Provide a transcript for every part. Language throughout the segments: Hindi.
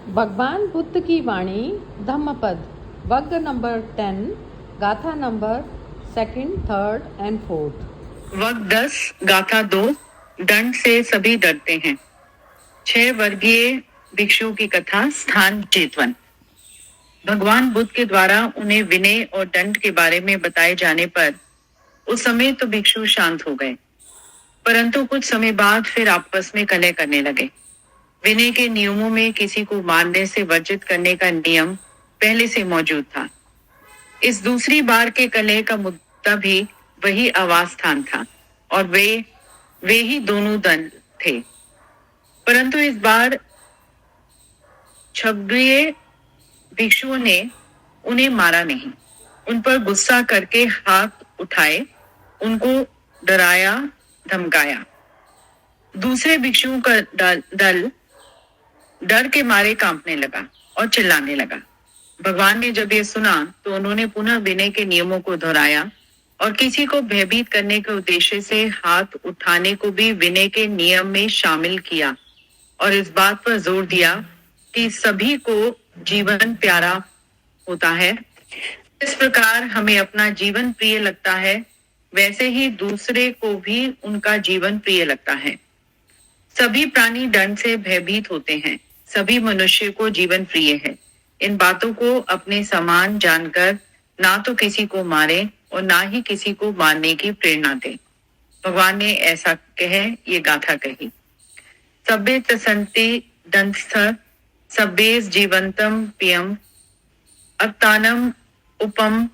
भगवान बुद्ध की वाणी धम्मपद वर्ग नंबर 10 गाथा number 2nd, 3rd and 4th। वर्ग 10 गाथा 2 दंड से सभी डरते हैं। 6 वर्गीय भिक्षुओं की कथा स्थान जेतवन। भगवान बुद्ध के द्वारा उन्हें विनय और दंड के बारे में बताए जाने पर उस समय तो भिक्षु शांत हो गए, परंतु कुछ समय बाद फिर आपस में कलह करने लगे। विनय के नियमों में किसी को मारने से वर्जित करने का नियम पहले से मौजूद था। इस दूसरी बार के कलह का मुद्दा भी वही आवास स्थान था और वे ही दोनों दंड थे, परंतु इस बार क्षत्रिय भिक्षुओं ने उन्हें मारा नहीं, उन पर गुस्सा करके हाथ उठाए, उनको डराया धमकाया। दूसरे भिक्षुओं का दल डर के मारे कांपने लगा और चिल्लाने लगा। भगवान ने जब ये सुना तो उन्होंने पुनः विनय के नियमों को दोहराया और किसी को भयभीत करने के उद्देश्य से हाथ उठाने को भी विनय के नियम में शामिल किया और इस बात पर जोर दिया कि सभी को जीवन प्यारा होता है। इस प्रकार हमें अपना जीवन प्रिय लगता है, वैसे ही दूसरे को भी उनका जीवन प्रिय लगता है। सभी प्राणी दंड से भयभीत होते हैं, सभी मनुष्य को जीवन प्रिय है। इन बातों को अपने समान जानकर ना तो किसी को मारे और ना ही किसी को मारने की प्रेरणा दे। भगवान ने ऐसा कह ये गाथा कही। सभ्य तसंति दंस्थ सभ्येस जीवंतम पियम अत्तानम उपम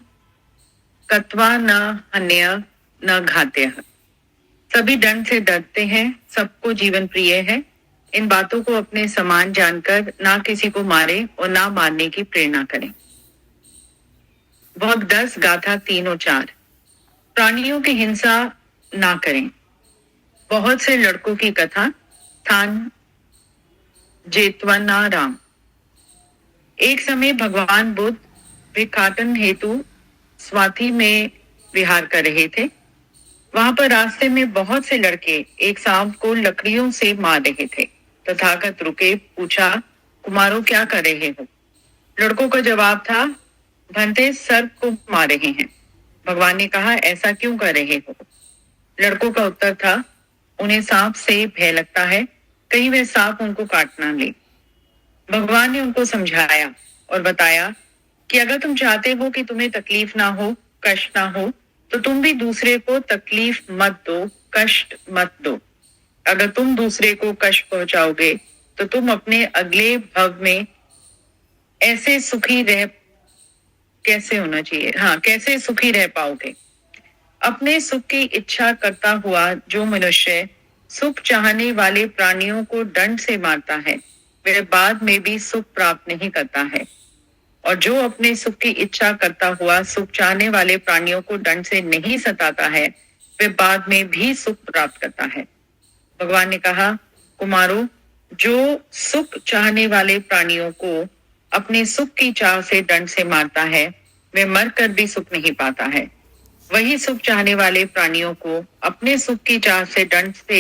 कत्वा न हन्य न घात्य। सभी दंड से डरते हैं, सबको जीवन प्रिय है। इन बातों को अपने समान जानकर ना किसी को मारे और ना मारने की प्रेरणा करें। वर्ग 10 गाथा 3 और 4। प्राणियों की हिंसा ना करें। बहुत से लड़कों की कथा स्थान जेतवनाराम। एक समय भगवान बुद्ध भिक्षाटन हेतु स्वाति में विहार कर रहे थे। वहां पर रास्ते में बहुत से लड़के एक सांप को लकड़ियों से मार रहे थे। तथागत रुके, पूछा, कुमारों क्या कर रहे हो? लड़कों का जवाब था, भंते सर्प को मार रहे हैं। भगवान ने कहा, ऐसा क्यों कर रहे हो? लड़कों का उत्तर था, उन्हें सांप से भय लगता है, कहीं वह सांप उनको काट ना ले। भगवान ने उनको समझाया और बताया कि अगर तुम चाहते हो कि तुम्हें तकलीफ ना हो, कष्ट ना हो, तो तुम भी दूसरे को तकलीफ मत दो, कष्ट मत दो। अगर तुम दूसरे को कष्ट पहुंचाओगे तो तुम अपने अगले भव में ऐसे सुखी रह कैसे सुखी रह पाओगे? अपने सुख की इच्छा करता हुआ जो मनुष्य सुख चाहने वाले प्राणियों को दंड से मारता है, वह बाद में भी सुख प्राप्त नहीं करता है, और जो अपने सुख की इच्छा करता हुआ सुख चाहने वाले प्राणियों को दंड से नहीं सताता है, वह बाद में भी सुख प्राप्त करता है। भगवान ने कहा, कुमारों, जो सुख चाहने वाले प्राणियों को अपने सुख की चाह से दंड से मारता है, वह मरकर भी सुख नहीं पाता है। वही सुख चाहने वाले प्राणियों को अपने सुख की चाह से दंड से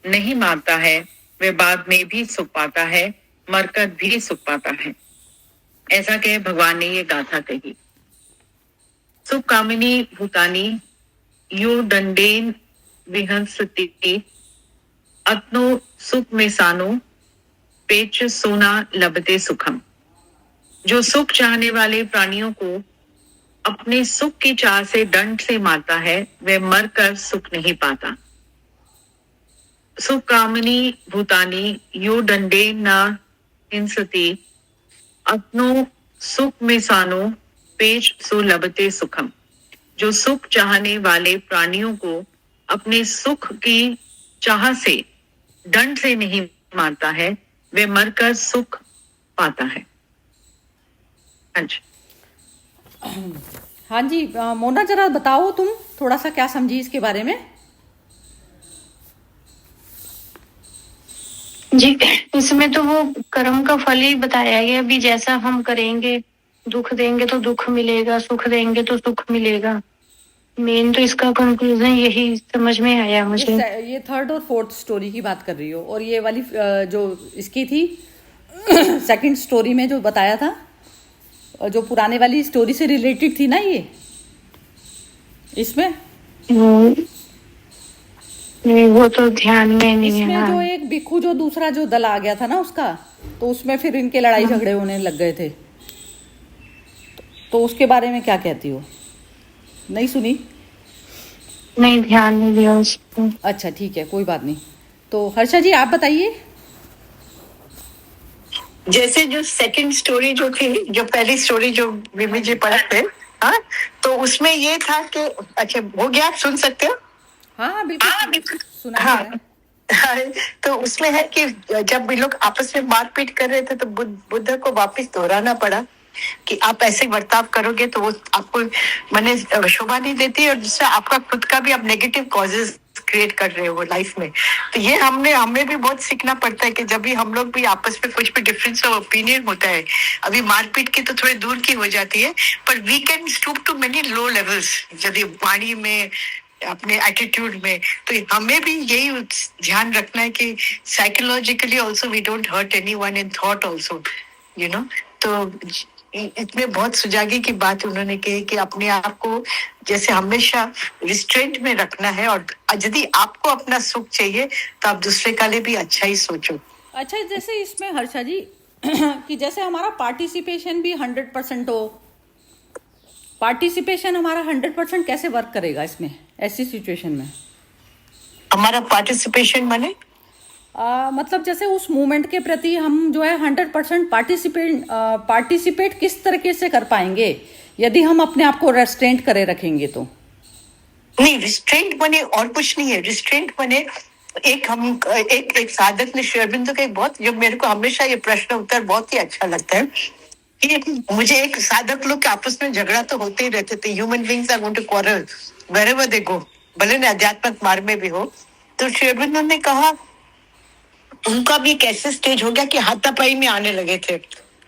नहीं मारता है, वह बाद में भी सुख पाता है, मरकर भी सुख पाता है। ऐसा कह भगवान ने ये गाथा कही। सुख कामिनी भूतानी यो दंडेन विहंसति अत्नो सुख में सानो पेच सोना लभते सुखम। जो सुख चाहने वाले प्राणियों को अपने सुख की चाह से दंड से मारता है, वह मरकर सुख नहीं पाता। सुख कामनी भूतानी यो दंडे न हिंसति अत्नो सुख में सानो पेच सो लभते सुखम। जो सुख चाहने वाले प्राणियों को अपने सुख की चाह से दंड से नहीं मारता है, वे मरकर सुख पाता है। हाँ जी, मोना जरा बताओ तुम थोड़ा सा क्या समझी इसके बारे में। जी, इसमें तो वो कर्म का फल ही बताया गया। अभी जैसा हम करेंगे, दुख देंगे तो दुख मिलेगा, सुख देंगे तो सुख मिलेगा। मेन तो इसका कंक्लूजन यही समझ में आया मुझे। ये 3rd और 4th स्टोरी की बात कर रही हो, और ये वाली जो इसकी थी सेकंड स्टोरी में जो बताया था, जो पुराने वाली स्टोरी से रिलेटेड थी ना ये, इसमें नहीं, वो तो ध्यान में नहीं है। इसमें जो एक भिक्खू जो दूसरा जो दल आ गया था ना उसका, तो उसमें फिर इनके लड़ाई झगड़े होने लग गए थे, तो उसके बारे में क्या कहती हो? नहीं सुनी? नहीं, ध्यान नहीं दिया उसको। अच्छा ठीक है, कोई बात नहीं। तो हर्षा जी आप बताइए। जैसे जो सेकंड स्टोरी जो थी, जो पहली स्टोरी जो बीबी जी पढ़े थे, हाँ, तो उसमें ये था कि अच्छा हो गया, आप सुन सकते हो? हाँ बिल्कुल सुना हाँ, है। हाँ, तो उसमें है कि जब भी लोग आपस में मारपीट कर रहे थे तो बुद्ध को वापस दोहराना पड़ा कि आप ऐसे बर्ताव करोगे तो वो आपको माने शोभा नहीं देती, और जिससे आपका खुद का भी आप नेगेटिव कॉजेस क्रिएट कर रहे हो लाइफ में। तो ये हमें भी बहुत सीखना पड़ता है कि जब भी हम लोग भी आपस में कुछ भी डिफरेंस ऑफ ओपिनियन होता है, अभी मारपीट की तो थोड़ी दूर की हो जाती है, पर we can stoop to many low levels, यदि वाणी में, अपने एटीट्यूड में। तो हमें भी यही ध्यान रखना है कि psychologically also we don't hurt anyone in thought also, you know. तो इसमें बहुत सुजागी की बात उन्होंने कही कि अपने आप को जैसे हमेशा रिस्ट्रेंट में रखना है, और यदि आपको अपना सुख चाहिए तो आप दूसरे का लिए भी अच्छा ही सोचो। अच्छा, जैसे इसमें हर्षा जी कि जैसे हमारा पार्टिसिपेशन भी 100% हो, पार्टिसिपेशन हमारा 100% कैसे वर्क करेगा इसमें, ऐसी सिचुएशन में? हमारा पार्टिसिपेशन माने मतलब जैसे उस मूवमेंट के प्रति हम जो है 100% पार्टिसिपेट किस तरीके से कर पाएंगे यदि हम अपने आप को रेस्ट्रेंट करे रखेंगे तो? नहीं, रिस्ट्रेंट बने और कुछ नहीं है। रिस्ट्रेंट बने एक साधक ने, श्री अरविंदो का एक बहुत, जो मेरे को हमेशा ये प्रश्न उत्तर बहुत ही अच्छा लगता है कि मुझे एक साधक लोग के आपस में झगड़ा तो होते ही रहते थे। Human beings are going to quarrel wherever they go, भले न आध्यात्मिक मार्ग में भी हो। तो श्री अरविंदो ने कहा, उनका भी एक ऐसे स्टेज हो गया कि हाथापाई में आने लगे थे।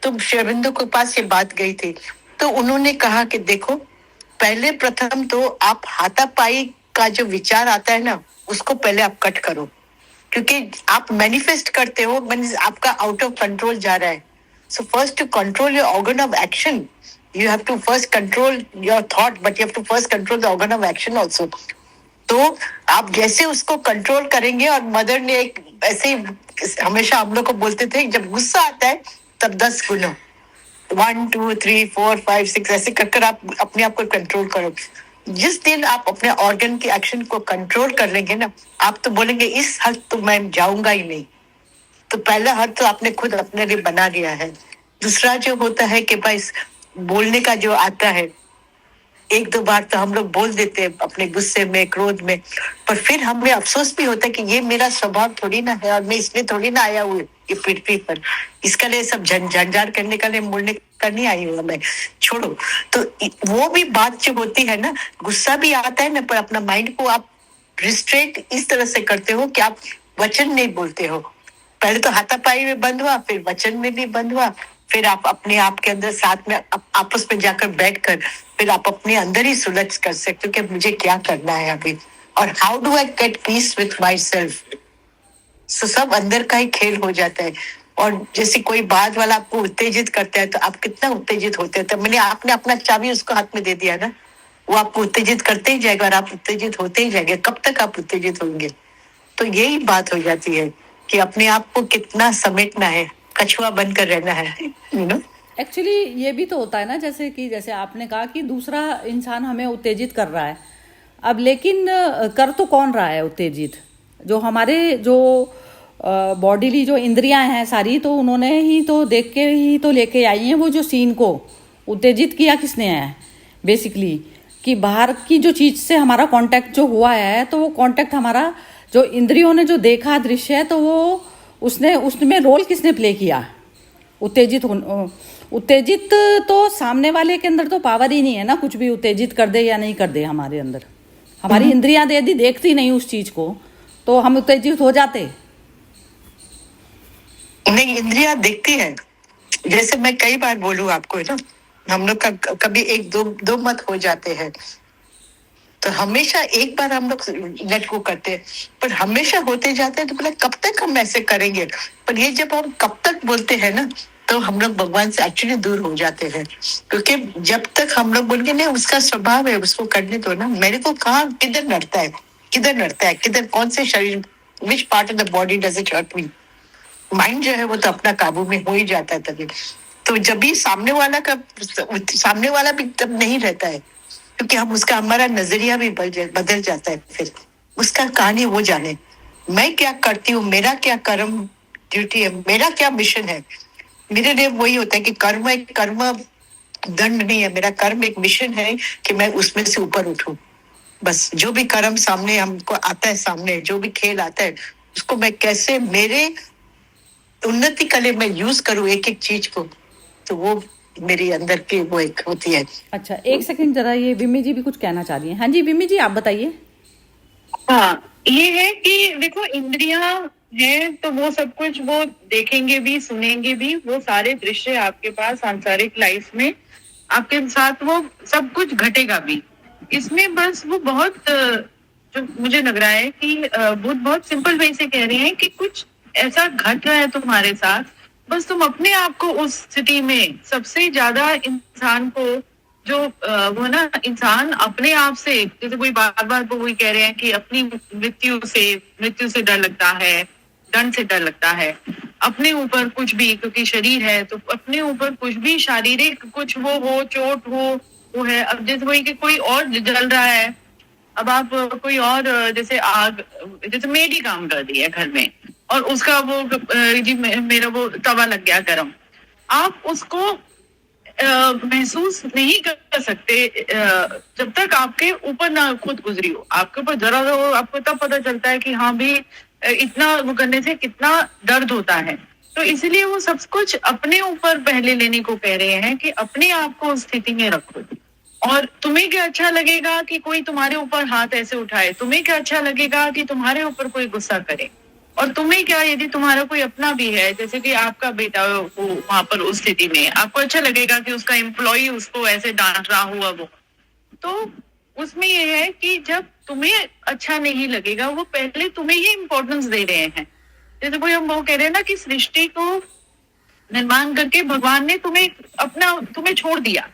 तो श्री अरविंदो के पास ये बात गई थी, तो उन्होंने कहा कि देखो, पहले प्रथम तो आप हाथापाई का जो विचार आता है ना, उसको पहले आप कट करो, क्योंकि आप मैनिफेस्ट करते हो, मींस आपका आउट ऑफ कंट्रोल जा रहा है। So first to control your organ of action, you have to first control your thought, but you have to first control the organ of action also. तो आप जैसे उसको कंट्रोल करेंगे, और मदर ने एक ऐसे हमेशा हम लोग को बोलते थे, जब गुस्सा आता है तब 10 गुना, 1 2 3 4 5 6 ऐसे कर आप अपने आप को कंट्रोल करो। जिस दिन आप अपने ऑर्गन के एक्शन को कंट्रोल कर लेंगे ना, आप तो बोलेंगे इस हद तो मैं जाऊंगा ही नहीं। तो पहला हद तो आपने खुद अपने लिए बना लिया है। दूसरा जो होता है कि भाई बोलने का जो आता है, 1-2 बार तो हम लोग बोल देते हैं अपने गुस्से में, क्रोध में, पर फिर हमें अफसोस भी होता है कि ये मेरा स्वभाव थोड़ी ना है, और मैं इसलिए थोड़ी ना आया हूँ ये पृथ्वी पर, इसका लिए सब झंझार करने का लिए, बोलने का नहीं आई हूँ मैं, छोड़ो। तो वो भी बात जो होती है ना, गुस्सा भी आता है ना, पर अपना माइंड को आप रिस्ट्रेट इस तरह से करते हो कि आप वचन नहीं बोलते हो। पहले तो हाथापाई में बंद हुआ, फिर वचन में भी बंद हुआ, फिर आप अपने आप के अंदर साथ में आपस में जाकर बैठकर फिर आप अपने अंदर ही सुलझ कर सकते हो कि मुझे क्या करना है अभी, और how do I get peace with myself. So सब अंदर का ही खेल हो जाता है। और जैसे कोई बात वाला आपको उत्तेजित करता है तो आप कितना उत्तेजित होते हैं, तो मैंने आपने अपना चाबी उसको हाथ में दे दिया ना, वो आपको उत्तेजित करते ही जाएगा और आप उत्तेजित होते ही जाएंगे। कब तक आप उत्तेजित होंगे? तो यही बात हो जाती है कि अपने आप को कितना समेटना है, कछुआ बनकर रहना है, यू नो। एक्चुअली ये भी तो होता है ना, जैसे आपने कहा कि दूसरा इंसान हमें उत्तेजित कर रहा है, अब लेकिन कर तो कौन रहा है उत्तेजित? जो हमारे जो बॉडीली जो इंद्रियां हैं सारी, तो उन्होंने ही तो देख के ही तो लेके आई हैं वो जो सीन को। उत्तेजित किया किसने है बेसिकली? कि बाहर की जो चीज़ से हमारा कांटेक्ट जो हुआ है, तो वो कांटेक्ट हमारा जो इंद्रियों ने जो देखा दृश्य है, तो वो उसमें रोल किसने प्ले किया? उत्तेजित तो सामने वाले के अंदर तो पावर ही नहीं है ना, कुछ भी उत्तेजित कर दे या नहीं कर दे हमारे अंदर। हमारी इंद्रियां यदि देखती नहीं उस चीज को, तो हम उत्तेजित हो जाते नहीं। इंद्रियां देखती है, जैसे मैं कई बार बोलूं आपको ना, हम लोग का कभी एक दो मत हो जाते हैं, तो हमेशा एक बार हम लोग लेट गो करते हैं, पर हमेशा होते जाते हैं। तो बोला कब तक हम ऐसे करेंगे? पर ये जब हम कब तक बोलते हैं ना, तो तो हम लोग भगवान से एक्चुअली दूर हो जाते हैं, क्योंकि जब तक हम लोग बोल के नहीं उसका स्वभाव है उसको करने दो ना, मेरे को कहाँ किधर नड़ता है, किधर नड़ता है, किधर कौन से शरीर, which part of the body does it hurt me. Mind जो है वो तो अपना काबू में हो ही जाता है तभी। तो जब भी सामने वाला भी तब नहीं रहता है, क्योंकि हम उसका हमारा नजरिया भी बदल जाता है। फिर उसका कहानी वो जाने, मैं क्या करती हूँ, मेरा क्या कर्म ड्यूटी है, मेरा क्या मिशन है। मेरे लिए वही होता है कि कर्म एक कर्म दंड नहीं है, मेरा कर्म एक मिशन है कि मैं उसमें से ऊपर उठूं। बस जो भी कर्म सामने हमको आता है, सामने जो भी खेल आता है, उसको मैं कैसे मेरे उन्नति के लिए मैं यूज करूं एक एक चीज को, तो वो मेरी अंदर की वो एक होती है। अच्छा, एक सेकंड जरा, ये विमी जी भी कुछ कहना चाह रही हैं। हाँ जी विमी जी, आप बताइए। हाँ, ये है कि देखो इंद्रियां हैं तो वो सब कुछ वो देखेंगे भी, सुनेंगे भी, वो सारे दृश्य आपके पास सांसारिक लाइफ में आपके साथ वो सब कुछ घटेगा भी। इसमें बस वो बहुत जो मुझे लग रहा है कि बुद्ध बहुत सिंपल वे से कह रहे हैं कि कुछ ऐसा घट रहा है तुम्हारे साथ, बस तुम अपने आप को उस स्थिति में सबसे ज्यादा इंसान को जो वो ना इंसान अपने आप से, जैसे कोई बार बार वो वही कह रहे हैं कि अपनी मृत्यु से डर लगता है, दंड से डर लगता है, अपने ऊपर कुछ भी, क्योंकि शरीर है तो अपने ऊपर कुछ भी शारीरिक कुछ वो हो, चोट हो, वो है। अब जैसे वही कि कोई और जल रहा है, अब आप कोई और जैसे आग, जैसे मेड ही काम कर दी है घर में और उसका वो जी मेरा वो तवा लग गया गरम, आप उसको महसूस नहीं कर सकते जब तक आपके ऊपर ना खुद गुजरी हो। आपके ऊपर जरा हो, आपको तब पता चलता है कि हाँ भी इतना वो करने से कितना दर्द होता है। तो इसलिए वो सब कुछ अपने ऊपर पहले लेने को कह रहे हैं कि अपने आप को उस स्थिति में रखो। और तुम्हें क्या अच्छा लगेगा कि कोई तुम्हारे ऊपर हाथ ऐसे उठाए, तुम्हें क्या अच्छा लगेगा कि तुम्हारे ऊपर कोई गुस्सा करे, और तुम्हें क्या, यदि तुम्हारा कोई अपना भी है, जैसे कि आपका बेटा वो वहां पर उस स्थिति में, आपको अच्छा लगेगा कि उसका एम्प्लॉय उसको ऐसे डांट रहा हुआ वो, तो उसमें ये है कि जब तुम्हें अच्छा नहीं लगेगा, वो पहले तुम्हें ही इम्पोर्टेंस दे रहे हैं। जैसे कोई हम वो कह रहे हैं ना कि सृष्टि को निर्माण करके भगवान ने तुम्हें छोड़ दिया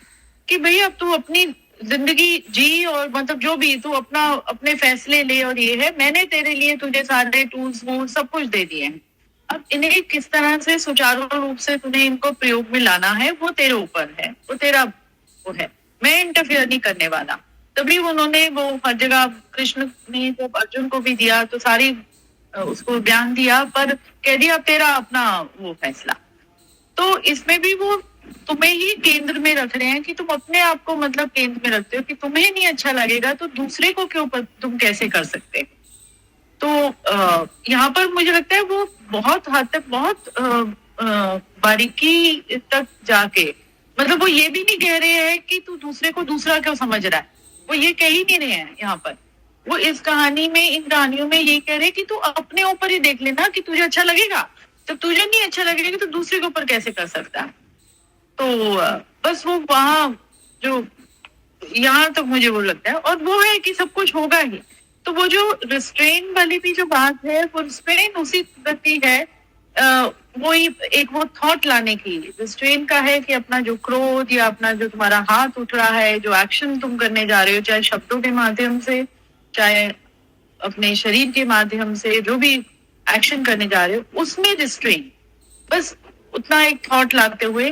कि भाई अब तू अपनी जिंदगी जी, और मतलब जो भी तू अपने फैसले ले, और ये है मैंने तेरे लिए तुझे सारे टूल्स वूल्स सब कुछ दे दिए हैं, अब इन्हें किस तरह से सुचारू रूप से तुम्हें इनको प्रयोग में लाना है वो तेरे ऊपर है, वो तेरा वो है, मैं इंटरफियर नहीं करने वाला। तभी उन्होंने वो हर जगह कृष्ण ने जब अर्जुन को भी दिया तो सारी उसको ज्ञान दिया, पर कह दिया तेरा अपना वो फैसला। तो इसमें भी वो तुम्हें ही केंद्र में रख रहे हैं कि तुम अपने आप को मतलब केंद्र में रखते हो कि तुम्हें नहीं अच्छा लगेगा तो दूसरे को क्यों तुम कैसे कर सकते। तो यहाँ पर मुझे लगता है वो बहुत हद तक बहुत बारीकी तक जाके, मतलब वो ये भी नहीं कह रहे हैं कि तू दूसरे को दूसरा क्यों समझ रहा है, वो ये कह ही नहीं रहे हैं यहाँ पर। वो इस कहानी में, इन कहानियों में ये कह रहे हैं कि तू अपने ऊपर ही देख लेना कि तुझे अच्छा लगेगा, जब तुझे नहीं अच्छा लगेगा तो दूसरे के ऊपर कैसे कर सकता है। तो बस वो वहां जो यहाँ तक मुझे वो लगता है, और वो है कि सब कुछ होगा ही। तो वो जो रिस्ट्रेन वाली भी जो बात है, वो रिस्ट्रेन उसी प्रति है, वो एक वो थॉट लाने की रिस्ट्रेन का है कि अपना जो क्रोध या अपना जो तुम्हारा हाथ उठ रहा है, जो एक्शन तुम करने जा रहे हो, चाहे शब्दों के माध्यम से, चाहे अपने शरीर के माध्यम से, जो भी एक्शन करने जा रहे हो उसमें रिस्ट्रेन, बस उतना एक थॉट लाते हुए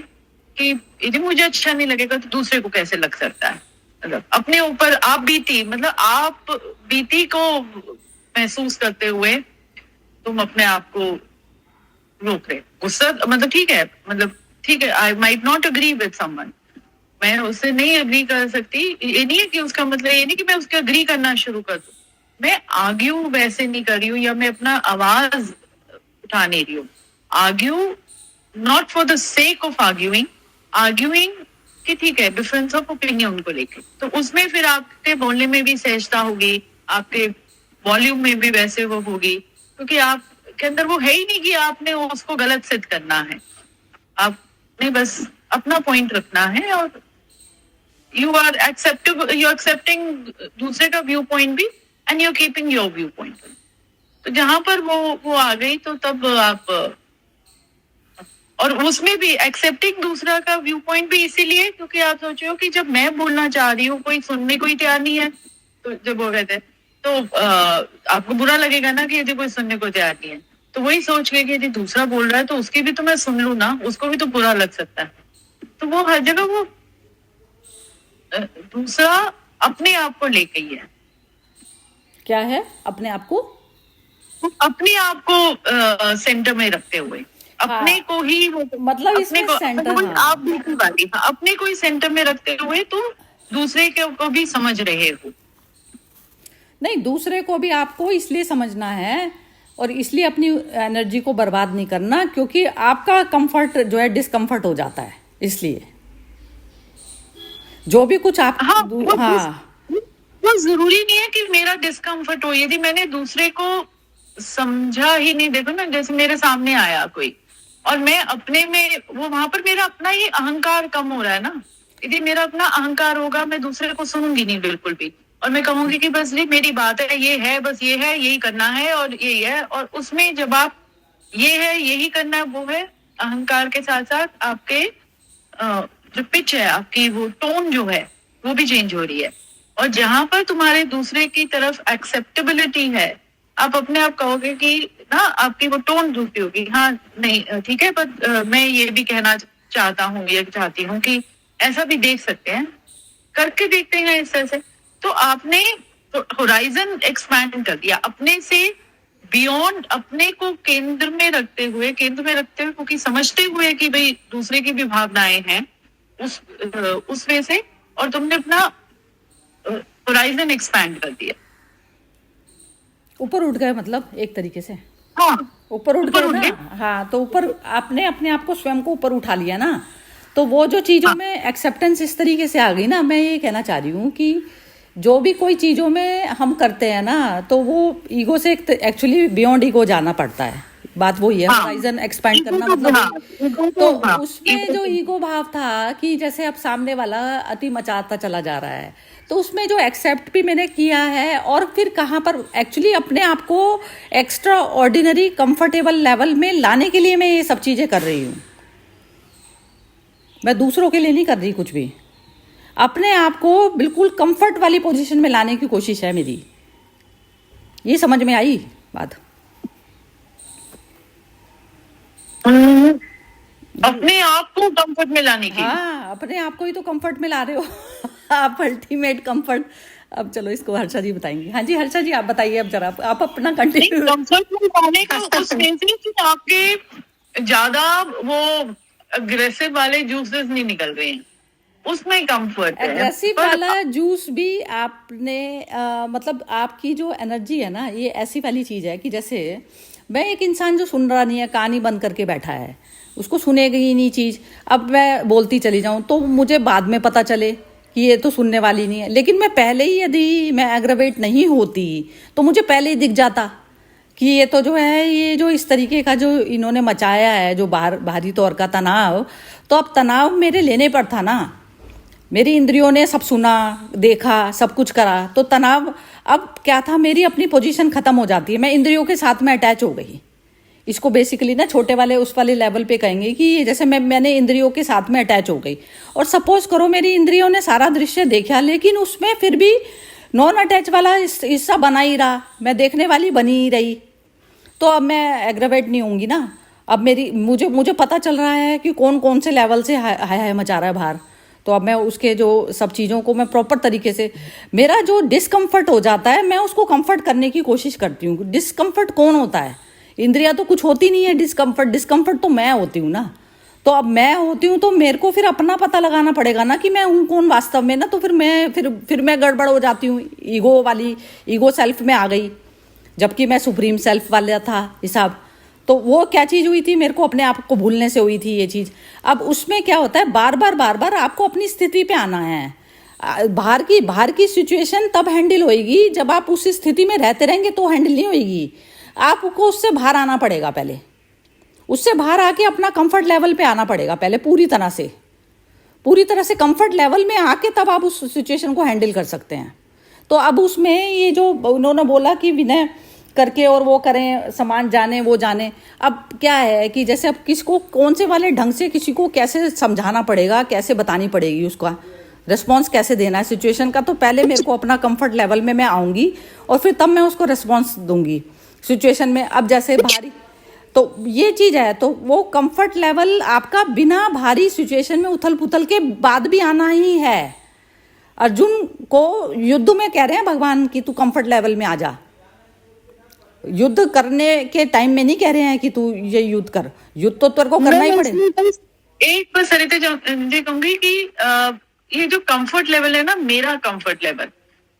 कि यदि मुझे अच्छा नहीं लगेगा तो दूसरे को कैसे लग सकता है। मतलब अपने ऊपर आप बीती को महसूस करते हुए तुम अपने आप को रोक रहे। गुस्सा मतलब ठीक है, I might not agree with someone, मैं उससे नहीं अग्री कर सकती, ये नहीं है कि उसका मतलब ये नहीं कि मैं उसके अग्री करना शुरू कर दूं, मैं आर्ग्यू वैसे नहीं कर रही हूँ, या मैं अपना आवाज उठा नहीं रही हूँ। Argue not for the sake of arguing कि ठीक है, डिफरेंस ऑफ ओपिनियन को लेके, तो उसमें फिर आपके बोलने में भी सहजता होगी, आपके वॉल्यूम में भी वैसे वो होगी, क्योंकि आपके अंदर वो है ही नहीं कि आपने उसको गलत सिद्ध करना है, आपने बस अपना पॉइंट रखना है, और यू आर एक्सेप्टिंग दूसरे का व्यू पॉइंट भी, and you are keeping your viewpoint. तो जहां पर वो आ गई तो तब आप और उसमें भी एक्सेप्टिंग दूसरा का व्यू पॉइंट भी इसीलिए क्योंकि आप सोचो कि जब मैं बोलना चाह रही हूँ कोई सुनने को ही तैयार नहीं है, तो जब वो कहते हैं तो आपको बुरा लगेगा ना कि यदि कोई सुनने को तैयार नहीं है, तो वही सोच के कि यदि दूसरा बोल रहा है तो उसकी भी तो मैं सुन लूं ना, उसको भी तो बुरा लग सकता है। तो वो हर जगह वो दूसरा अपने आप को लेके ही है, क्या है अपने आप को, अपने आप को सेंटर में रखते हुए अपने हाँ, को ही मतलब अपने इसमें को सेंटर, कोई हाँ आप दूसरी वाली, हाँ, अपने को ही सेंटर में रखते हुए तुम दूसरे को भी समझ रहे हो। नहीं, दूसरे को भी आपको इसलिए समझना है और इसलिए अपनी एनर्जी को बर्बाद नहीं करना क्योंकि आपका कंफर्ट जो है डिस्कम्फर्ट हो जाता है, इसलिए जो भी कुछ आप हाँ, हाँ वो जरूरी नहीं है कि मेरा डिस्कम्फर्ट हो, यदि मैंने दूसरे को समझा ही नहीं। देखो ना, जैसे मेरे सामने आया कोई और मैं अपने में वो वहां पर मेरा अपना ही अहंकार कम हो रहा है ना, यदि मेरा अपना अहंकार होगा मैं दूसरे को सुनूंगी नहीं बिल्कुल भी, और मैं कहूंगी कि बस ये मेरी बात है, ये है, बस ये है, यही करना है और यही है। और उसमें जब आप ये है यही करना है, वो है अहंकार के साथ साथ आपके जो पिच है, आपकी वो टोन जो है वो भी चेंज हो रही है। और जहां पर तुम्हारे दूसरे की तरफ एक्सेप्टेबिलिटी है, आप अपने आप कहोगे कि ना आपकी वो टोन दूसरी होगी, हाँ नहीं ठीक है, बट मैं ये भी कहना चाहता हूँ या चाहती हूँ कि ऐसा भी देख सकते हैं, करके देखते हैं इस तरह से। तो आपने होराइजन एक्सपैंड कर दिया अपने से बियॉन्ड, अपने को केंद्र में रखते हुए क्योंकि समझते हुए कि भाई दूसरे की भी भावनाएं हैं उस वे से, और तुमने अपना होराइजन एक्सपैंड कर दिया, ऊपर उठ गए, मतलब एक तरीके से हाँ ऊपर उठ गए ना। हाँ, तो ऊपर आपने अपने आप को स्वयं को ऊपर उठा लिया ना, तो वो जो चीज़ों में एक्सेप्टेंस इस तरीके से आ गई ना। मैं ये कहना चाह रही हूँ कि जो भी कोई चीज़ों में हम करते हैं ना, तो वो ईगो से एक्चुअली बियॉन्ड ईगो जाना पड़ता है। बात वही है, होराइजन एक्सपैंड करना मतलब। तो उसमें जो ईगो भाव था कि जैसे अब सामने वाला अति मचाता चला जा रहा है, तो उसमें जो एक्सेप्ट भी मैंने किया है और फिर कहाँ पर एक्चुअली अपने आप को एक्स्ट्रा ऑर्डिनरी कंफर्टेबल लेवल में लाने के लिए मैं ये सब चीज़ें कर रही हूँ। मैं दूसरों के लिए नहीं कर रही कुछ भी, अपने आप को बिल्कुल कंफर्ट वाली पोजीशन में लाने की कोशिश है मेरी। ये समझ में आई बात? अपने आप को कंफर्ट में लाने की, हाँ, अपने आप को ही तो कंफर्ट में ला रहे हो आप अल्टीमेट कंफर्ट। अब चलो इसको हर्षा जी बताएंगी। हाँ जी हर्षा जी, आप बताइए अब जरा, आप अपना कंटिन्यू। कंफर्ट में लाने का उस वजह से कि आपके ज्यादा वो अग्रेसिव वाले जूसेस नहीं निकल रहे हैं, उसमें कंफर्ट है। एग्रेसिव वाला जूस भी आपने मतलब आपकी जो एनर्जी है ना, ये ऐसी वाली चीज है कि जैसे मैं एक इंसान जो सुन रहा नहीं है, कहानी बंद करके बैठा है, उसको सुनेगी ही नहीं चीज। अब मैं बोलती चली जाऊं तो मुझे बाद में पता चले कि ये तो सुनने वाली नहीं है, लेकिन मैं पहले ही यदि मैं एग्रेवेट नहीं होती तो मुझे पहले ही दिख जाता कि ये तो जो है, ये जो इस तरीके का जो इन्होंने मचाया है, जो बाहरी तौर का तनाव, तो अब तनाव मेरे लेने पर था ना। मेरी इंद्रियों ने सब सुना, देखा, सब कुछ करा, तो तनाव अब क्या था, मेरी अपनी पोजीशन खत्म हो जाती है, मैं इंद्रियों के साथ में अटैच हो गई। इसको बेसिकली ना छोटे वाले उस वाले लेवल पे कहेंगे कि जैसे मैंने इंद्रियों के साथ में अटैच हो गई। और सपोज करो मेरी इंद्रियों ने सारा दृश्य देखा, लेकिन उसमें फिर भी नॉन अटैच वाला हिस्सा बना ही रहा, मैं देखने वाली बनी ही रही, तो अब मैं एग्रेवेट नहीं होंगी ना। अब मुझे पता चल रहा है कि कौन कौन से लेवल से हाय मचा रहा है बाहर, तो अब मैं उसके जो सब चीज़ों को मैं प्रॉपर तरीके से, मेरा जो डिस्कम्फर्ट हो जाता है मैं उसको कंफर्ट करने की कोशिश करती हूँ। डिस्कम्फर्ट कौन होता है? इंद्रिया तो कुछ होती नहीं है। डिस्कम्फर्ट तो मैं होती हूँ ना। तो अब मैं होती हूँ तो मेरे को फिर अपना पता लगाना पड़ेगा ना कि मैं हूँ कौन वास्तव में ना। तो फिर मैं गड़बड़ हो जाती हूँ, ईगो सेल्फ में आ गई, जबकि मैं सुप्रीम सेल्फ वाला था हिसाब। तो वो क्या चीज़ हुई थी, मेरे को अपने आप को भूलने से हुई थी ये चीज़। अब उसमें क्या होता है, बार बार आपको अपनी स्थिति पे आना है। बाहर की सिचुएशन तब हैंडल होएगी जब आप उस स्थिति में रहते रहेंगे, तो हैंडल नहीं होएगी। आपको उससे बाहर आना पड़ेगा, पहले उससे बाहर आके अपना कंफर्ट लेवल पे आना पड़ेगा पहले, पूरी तरह से कंफर्ट लेवल में आके तब आप उस सिचुएशन को हैंडल कर सकते हैं। तो अब उसमें ये जो उन्होंने बोला कि विनय करके और वो करें, सामान जाने वो जाने। अब क्या है कि जैसे अब किसको कौन से वाले ढंग से किसी को कैसे समझाना पड़ेगा, कैसे बतानी पड़ेगी, उसका रिस्पॉन्स कैसे देना है सिचुएशन का। तो पहले मेरे को अपना कंफर्ट लेवल में मैं आऊँगी और फिर तब मैं उसको रिस्पॉन्स दूंगी सिचुएशन में। अब जैसे भारी, तो ये चीज है, तो वो कंफर्ट लेवल आपका बिना भारी सिचुएशन में उथल पुथल के बाद भी आना ही है। अर्जुन को युद्ध में कह रहे हैं भगवान कि तू कंफर्ट लेवल में आ जा, युद्ध करने के टाइम में नहीं कह रहे हैं कि तू ये युद्ध कर, युद्ध तो तेरे को करना ही पड़ेगा। एक बस सरिता जी कहूंगी कि ये जो कंफर्ट लेवल है ना, मेरा कंफर्ट लेवल,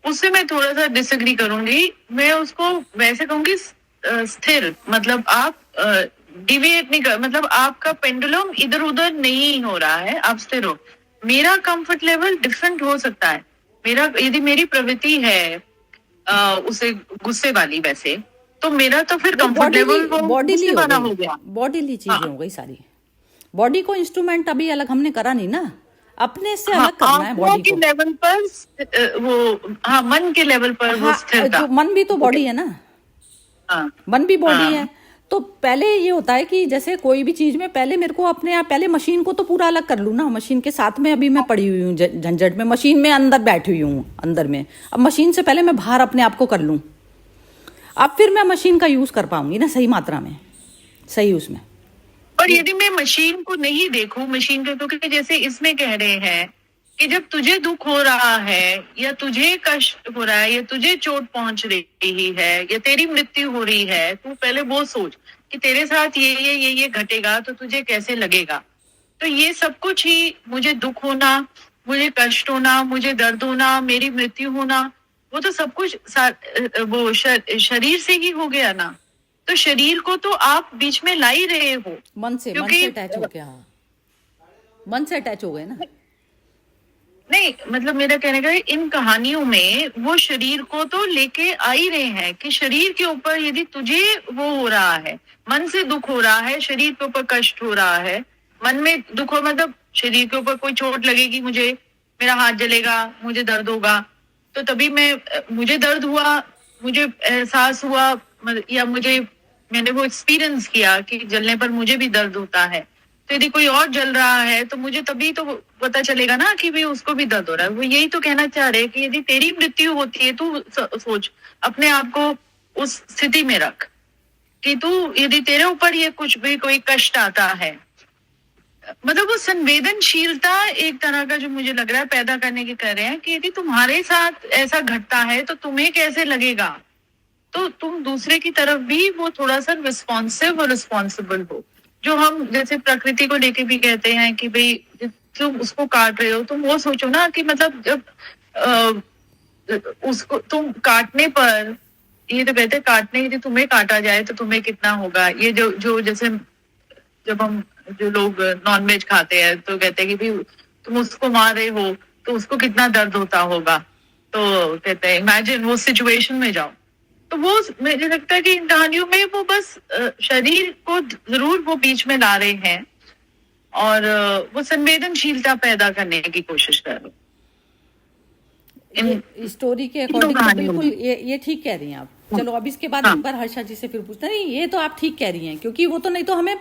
उससे मैं थोड़ा सा डिसएग्री करूंगी। मैं उसको वैसे कहूंगी स्थिर, मतलब आप डिविएट नहीं कर, मतलब आपका पेंडुलम इधर उधर नहीं हो रहा है, आप स्थिर हो। मेरा कंफर्ट लेवल डिफरेंट हो सकता है। मेरा यदि मेरी प्रवृत्ति है उसे गुस्से वाली, वैसे तो मेरा तो फिर कंफर्ट लेवल बॉडीली वाला हो गया। बॉडीली चीजें हो गई सारी। बॉडी को इंस्ट्रूमेंट अभी अलग हमने करा नहीं ना, अपने से अलग करना है बॉडी के को। लेवल पर वो, हाँ, मन के लेवल पर वो स्थिरता। जो मन भी तो बॉडी है ना, हाँ, मन भी बॉडी है। तो पहले ये होता है कि जैसे कोई भी चीज में पहले मेरे को अपने आप, पहले मशीन को तो पूरा अलग कर लूँ ना। मशीन के साथ में अभी मैं पड़ी हुई हूँ झंझट में, मशीन में अंदर बैठी हुई हूँ अंदर में। अब मशीन से पहले मैं बाहर अपने आप को कर लूँ, अब फिर मैं मशीन का यूज कर पाऊंगी ना सही मात्रा में, सही उसमें। और यदि मैं मशीन को नहीं देखूं, मशीन को, तो क्योंकि जैसे इसमें कह रहे हैं कि जब तुझे दुख हो रहा है या तुझे कष्ट हो रहा है या तुझे चोट पहुंच रही है या तेरी मृत्यु हो रही है, तू पहले वो सोच कि तेरे साथ ये घटेगा तो तुझे कैसे लगेगा। तो ये सब कुछ ही, मुझे दुख होना, मुझे कष्ट होना, मुझे दर्द होना, मेरी मृत्यु होना, वो तो सब कुछ वो शरीर से ही हो गया ना। तो शरीर को तो आप बीच में ला ही रहे हो, मन से अटैच हो गया, मन से अटैच हो गए ना। नहीं, मतलब मेरा कहने का है, इन कहानियों में वो शरीर को तो लेके आ ही रहे हैं कि शरीर के ऊपर यदि तुझे वो हो रहा है, मन से दुख हो रहा है, शरीर के ऊपर कष्ट हो रहा है, मन में दुख हो, मतलब शरीर के ऊपर कोई चोट लगेगी, मुझे, मेरा हाथ जलेगा, मुझे दर्द होगा, तो तभी मुझे दर्द हुआ, मुझे एहसास हुआ, या मैंने वो एक्सपीरियंस किया कि जलने पर मुझे भी दर्द होता है। तो यदि कोई और जल रहा है तो मुझे तभी तो पता चलेगा ना कि भाई उसको भी दर्द हो रहा है। वो यही तो कहना चाह रहे हैं कि यदि तेरी मृत्यु होती है, तू सोच, अपने आप को उस स्थिति में रख कि तू, यदि तेरे ऊपर ये कुछ भी कोई कष्ट आता है, मतलब वो संवेदनशीलता एक तरह का जो मुझे लग रहा है पैदा करने की कर रहे हैं कि यदि तुम्हारे साथ ऐसा घटता है तो तुम्हें कैसे लगेगा, तो तुम दूसरे की तरफ भी वो थोड़ा सा रिस्पॉन्सिव और रिस्पॉन्सिबल हो। जो हम जैसे प्रकृति को लेके भी कहते हैं कि भाई तुम उसको काट रहे हो, तुम वो सोचो ना कि मतलब जब उसको तुम काटने पर, ये तो कहते हैं काटने, यदि तुम्हें काटा जाए तो तुम्हें कितना होगा। ये जो जैसे जब हम, जो लोग नॉनवेज खाते हैं तो कहते हैं कि भाई तुम उसको मार रहे हो तो उसको कितना दर्द होता होगा। तो कहते हैं इमेजिन वो सिचुएशन में जाओ। तो वो मुझे लगता है कि इन कहानियों में वो बस शरीर को जरूर वो बीच में ला रहे हैं और वो संवेदनशीलता पैदा करने की कोशिश कर रहे हैं। स्टोरी के अकॉर्डिंग तो बिल्कुल ये ठीक कह रही हैं आप। चलो अब इसके बाद एक बार हर्षा जी से फिर पूछते, नहीं ये तो आप ठीक कह रही हैं, क्योंकि वो तो नहीं तो हमें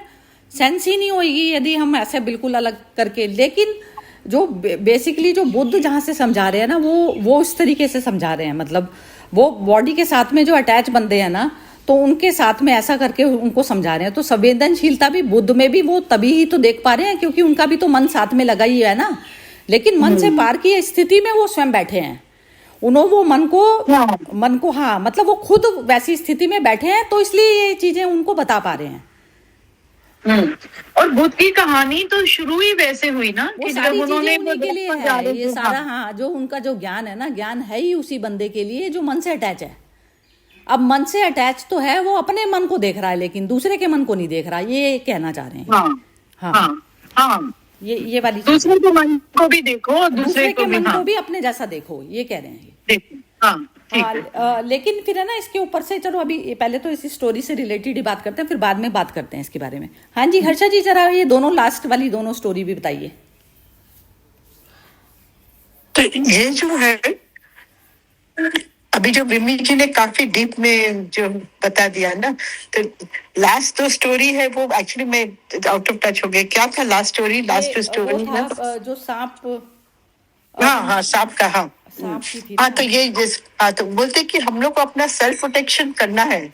सेंस ही नहीं होगी यदि हम ऐसे बिल्कुल अलग करके। लेकिन जो बेसिकली जो बुद्ध जहाँ से समझा रहे हैं ना, वो इस तरीके से समझा रहे हैं, मतलब वो बॉडी के साथ में जो अटैच बंदे हैं ना, तो उनके साथ में ऐसा करके उनको समझा रहे हैं। तो संवेदनशीलता भी बुद्ध में भी वो तभी ही तो देख पा रहे हैं क्योंकि उनका भी तो मन साथ में लगा ही है ना। लेकिन मन से पार की स्थिति में वो स्वयं बैठे हैं, उन्होंने वो मन को हाँ, मतलब वो खुद वैसी स्थिति में बैठे हैं, तो इसलिए ये चीजें उनको बता पा रहे हैं। और बुद्ध की कहानी तो शुरू ही वैसे हुई ना कि जब उन्होंने उन्हीं के लिए है ये सारा। हाँ, जो उनका जो ज्ञान है ना, ज्ञान है ही उसी बंदे के लिए जो मन से अटैच है। अब मन से अटैच तो है, वो अपने मन को देख रहा है लेकिन दूसरे के मन को नहीं देख रहा, ये कहना चाह रहे हैं। हाँ, ये वाली दूसरे के मन को भी देखो, दूसरे के मन को भी अपने जैसा देखो, ये कह रहे हैं। लेकिन फिर है ना, इसके ऊपर से चलो अभी पहले तो इसी स्टोरी से रिलेटेड ही बात करते हैं, फिर बाद में बात करते हैं इसके बारे में। हाँ जी हर्षा जी, जरा ये दोनों लास्ट वाली दोनों स्टोरी भी बताइए। तो ये जो है अभी जो विमी जी ने काफी डीप में जो बता दिया ना, तो लास्ट जो स्टोरी है वो एक्चुअली मैं आउट ऑफ टच हो गया, क्या था लास्ट स्टोरी? लास्ट वो स्टोरी था ना, जो सांप हाँ हाँ सांप का, हाँ सांप की थी हाँ, ना। तो ये हाँ, तो बोलते कि हम लोग को अपना सेल्फ प्रोटेक्शन करना है।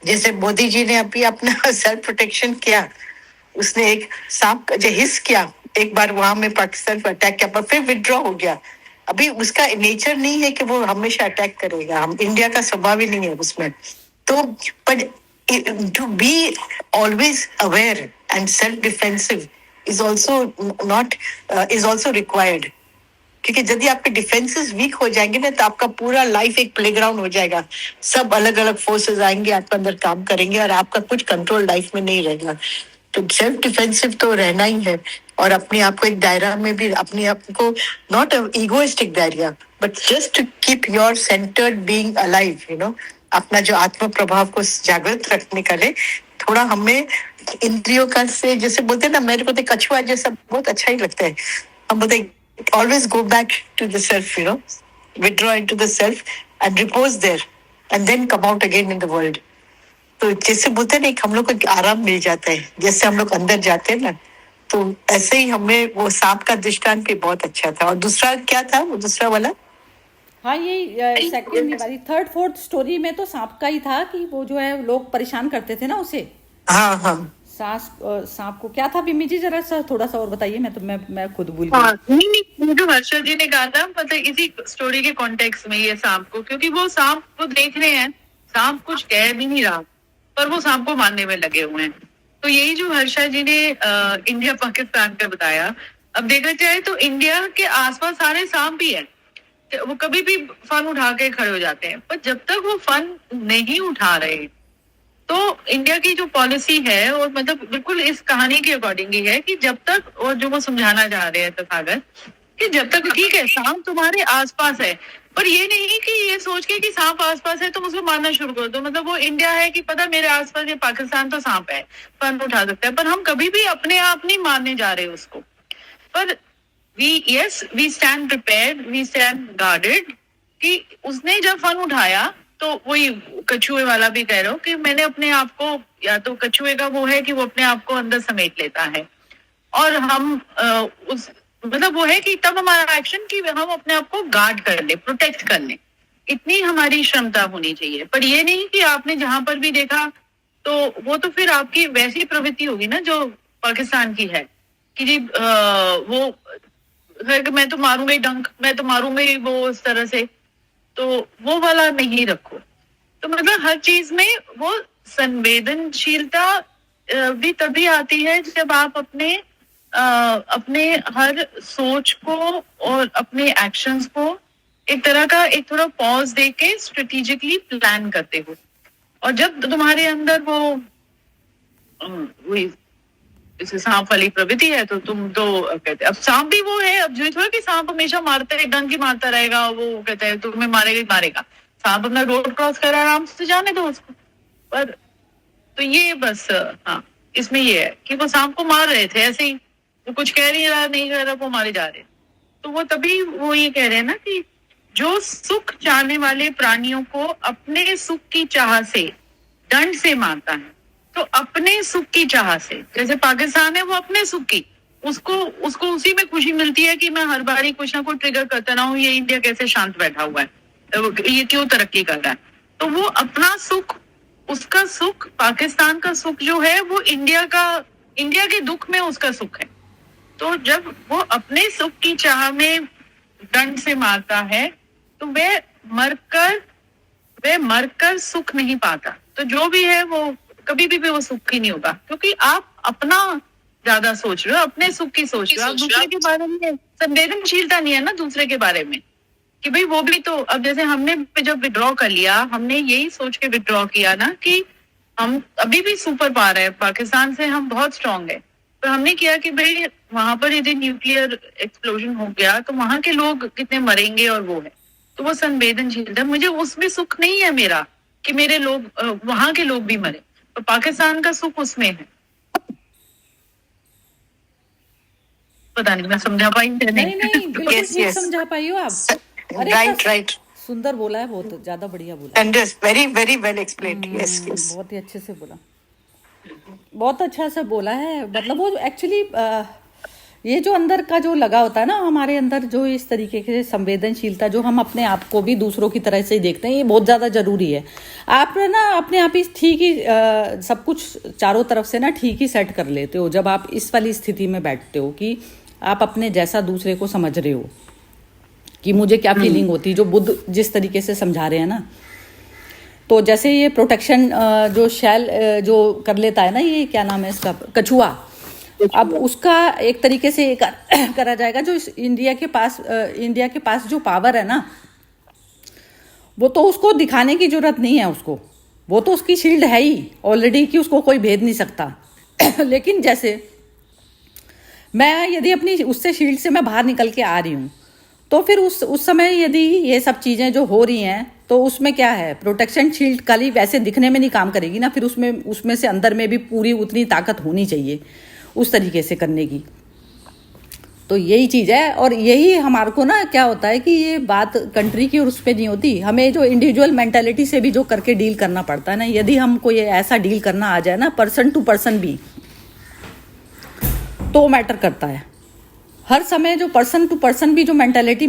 जैसे मोदी जी ने अभी अपना सेल्फ प्रोटेक्शन किया, उसने एक सांप का जो हिस किया एक बार वहां में पाकिस्तान पर अटैक किया, पर फिर विड्रॉ हो गया। अभी उसका नेचर नहीं है कि वो हमेशा अटैक करेगा, हम इंडिया का स्वभाव ही नहीं है उसमें। तो पर to be always aware and self defensive is also not is also required, क्योंकि यदि आपके डिफेंसेस वीक हो जाएंगे ना, तो आपका पूरा लाइफ एक प्लेग्राउंड हो जाएगा। सब अलग अलग फोर्सेस आएंगे, आपके अंदर काम करेंगे और आपका कुछ कंट्रोल लाइफ में नहीं रहेगा। तो सेल्फ डिफेंसिव तो रहना ही है, और अपने आप को एक दायरा में भी अपने आप को, नॉट इगोइस्टिक दायरा, but just to keep your centred being alive, you know, अपना जो आत्म प्रभाव को जागृत रखने का लिए थोड़ा हमें इंद्रियों का से, जैसे बोलते हैं ना, मेरे को तो कछुआ जैसा बहुत अच्छा ही लगता है। हम बोलते always go back to the self, you know, withdraw into the self and repose there and then come out again in the world. तो जैसे बोलते हैं ना, एक हम लोग को आराम मिल जाता है जैसे हम लोग अंदर जाते हैं ना, तो ऐसे ही हमें वो सांप का दृष्टांत भी बहुत अच्छा था। और दूसरा क्या था वो दूसरा वाला? हाँ, ये सेकंड वाली थर्ड फोर्थ स्टोरी में तो सांप का ही था कि वो जो है लोग परेशान करते थे ना उसे। हाँ हाँ सांप को क्या था विमी जी, जरा सा थोड़ा सा और बताइए, मैं तो मैं खुद भूल हाँ, गई। नहीं, जो हर्षा जी ने कहा था, मतलब इसी स्टोरी के कॉन्टेक्स्ट में ये सांप को, क्योंकि वो सांप को देख रहे हैं, सांप कुछ कह भी नहीं रहा, पर वो सांप को मारने में लगे हुए हैं। तो यही जो हर्षा जी ने इंडिया पाकिस्तान का बताया, अब देखा जाए तो इंडिया के आसपास सारे सांप ही है, वो कभी भी फन उठा के खड़े हो जाते हैं, पर जब तक वो फन नहीं उठा रहे, तो इंडिया की जो पॉलिसी है, और मतलब बिल्कुल इस कहानी के अकॉर्डिंग ही है कि जब तक, और जो वो समझाना चाह रहे हैं तथागत, कि जब तक ठीक है सांप तुम्हारे आसपास है, पर ये नहीं कि ये सोच के कि सांप आसपास है तुम उसको मारना शुरू कर दो। मतलब वो इंडिया है कि पता मेरे आसपास, ये पाकिस्तान तो सांप है, फन उठा सकता है, पर हम कभी भी अपने आप नहीं मारने जा रहे उसको। पर we stand prepared, we stand guarded, कि उसने जब फन उठाया, तो वही कछुए वाला भी कह रहा हूँ कि मैंने अपने आप को, या तो कछुए का वो है कि वो अपने आप को अंदर समेट लेता है, और हम उस मतलब वो है कि तब हमारा एक्शन कि हम अपने आप को गार्ड कर ले, प्रोटेक्ट कर ले, इतनी हमारी क्षमता होनी चाहिए। पर ये नहीं कि आपने जहां पर भी देखा तो वो तो फिर आपकी वैसी प्रवृत्ति होगी ना जो पाकिस्तान की है, कि जी वो मैं तो मारूंगा ही डंक, मैं तो मारूंगा ही, वो इस तरह से, तो वो वाला नहीं रखो। तो मतलब हर चीज में वो संवेदनशीलता भी तभी आती है जब आप अपने हर सोच को और अपने एक्शंस को एक थोड़ा पॉज देके स्ट्रेटेजिकली प्लान करते हो। और जब तुम्हारे अंदर वो जैसे सांप वाली प्रवृत्ति है, तो तुम तो कहते अब सांप भी वो है, अब जो थोड़ा कि सांप हमेशा मारता है, डंक ही मारता रहेगा, वो कहता है तुम्हें मारेगा ही मारेगा। सांप अपना रोड क्रॉस कर रहा है, आराम से जाने दो उसको। पर तो ये बस हाँ, इसमें ये है कि वो सांप को मार रहे थे ऐसे ही, वो कुछ कह नहीं रहा, वो मारे जा रहे। तो वो तभी वो ये कह रहे हैं ना कि जो सुख चाहने वाले प्राणियों को अपने सुख की चाह से दंड से मारता है, तो अपने सुख की चाह से, जैसे पाकिस्तान है वो अपने सुख की, उसको उसी में खुशी मिलती है कि मैं हर बारी कुछ ना कुछ ट्रिगर करता ना हूँ, ये इंडिया कैसे शांत बैठा हुआ है, ये क्यों तरक्की कर रहा है। तो वो अपना सुख, उसका सुख, पाकिस्तान का सुख जो है वो इंडिया के दुख में उसका सुख है। तो जब वो अपने सुख की चाह में दंड से मारता है, तो वह मरकर सुख नहीं पाता। तो जो भी है वो कभी भी वो सुख ही नहीं होगा, क्योंकि आप अपना ज्यादा सोच रहे हो, अपने सुख की सोच रहे हो, आप दूसरे के बारे में संवेदनशीलता नहीं है ना दूसरे के बारे में, कि भाई वो भी तो, अब जैसे हमने जब विड्रॉ कर लिया, हमने यही सोच के विड्रॉ किया ना कि हम अभी भी सुपर पावर है, पाकिस्तान से हम बहुत स्ट्रांग है, तो हमने किया कि भाई वहां पर यदि न्यूक्लियर एक्सप्लोजन हो गया तो वहां के लोग कितने मरेंगे, और वो है, तो वो संवेदनशीलता, मुझे उसमें सुख नहीं है मेरा कि मेरे लोग वहां के लोग भी मरे, तो पाकिस्तान का सुख उसमें है। पता नहीं मैं समझा पाई नहीं बिल्कुल ठीक समझा पाई हो आप। अरे राइट सुंदर बोला है, बहुत ज्यादा बढ़िया बोला है। And it's very, very well explained. Yes, yes. बहुत ही अच्छे से बोला, बहुत अच्छा से बोला है। मतलब वो एक्चुअली ये जो अंदर का जो लगा होता है ना हमारे अंदर, जो इस तरीके के संवेदनशीलता, जो हम अपने आप को भी दूसरों की तरह से ही देखते हैं, ये बहुत ज़्यादा ज़रूरी है। आप ना अपने आप ही ठीक ही सब कुछ चारों तरफ से ना ठीक ही सेट कर लेते हो जब आप इस वाली स्थिति में बैठते हो कि आप अपने जैसा दूसरे को समझ रहे हो कि मुझे क्या फीलिंग होती है, जो बुद्ध जिस तरीके से समझा रहे हैं ना। तो जैसे ये प्रोटेक्शन जो शैल जो कर लेता है ना, ये क्या नाम है इसका, कछुआ, अब उसका एक तरीके से करा जाएगा। जो इंडिया के पास जो पावर है ना, वो तो उसको दिखाने की जरूरत नहीं है उसको, वो तो उसकी शील्ड है ही ऑलरेडी कि उसको कोई भेद नहीं सकता। लेकिन जैसे मैं यदि अपनी उससे शील्ड से मैं बाहर निकल के आ रही हूँ, तो फिर उस समय यदि ये सब चीज़ें जो हो रही हैं, तो उसमें क्या है, प्रोटेक्शन शील्ड खाली वैसे दिखने में नहीं काम करेगी ना, फिर उसमें से अंदर में भी पूरी उतनी ताकत होनी चाहिए उस तरीके से करने की। तो यही चीज़ है। और यही हमारे को ना क्या होता है कि ये बात कंट्री की और उस पर नहीं होती, हमें जो इंडिविजुअल मेंटालिटी से भी जो करके डील करना पड़ता है ना। यदि हमको ये ऐसा डील करना आ जाए ना, पर्सन टू पर्सन भी, तो मैटर करता है। हर समय जो पर्सन टू पर्सन भी जो मेंटालिटी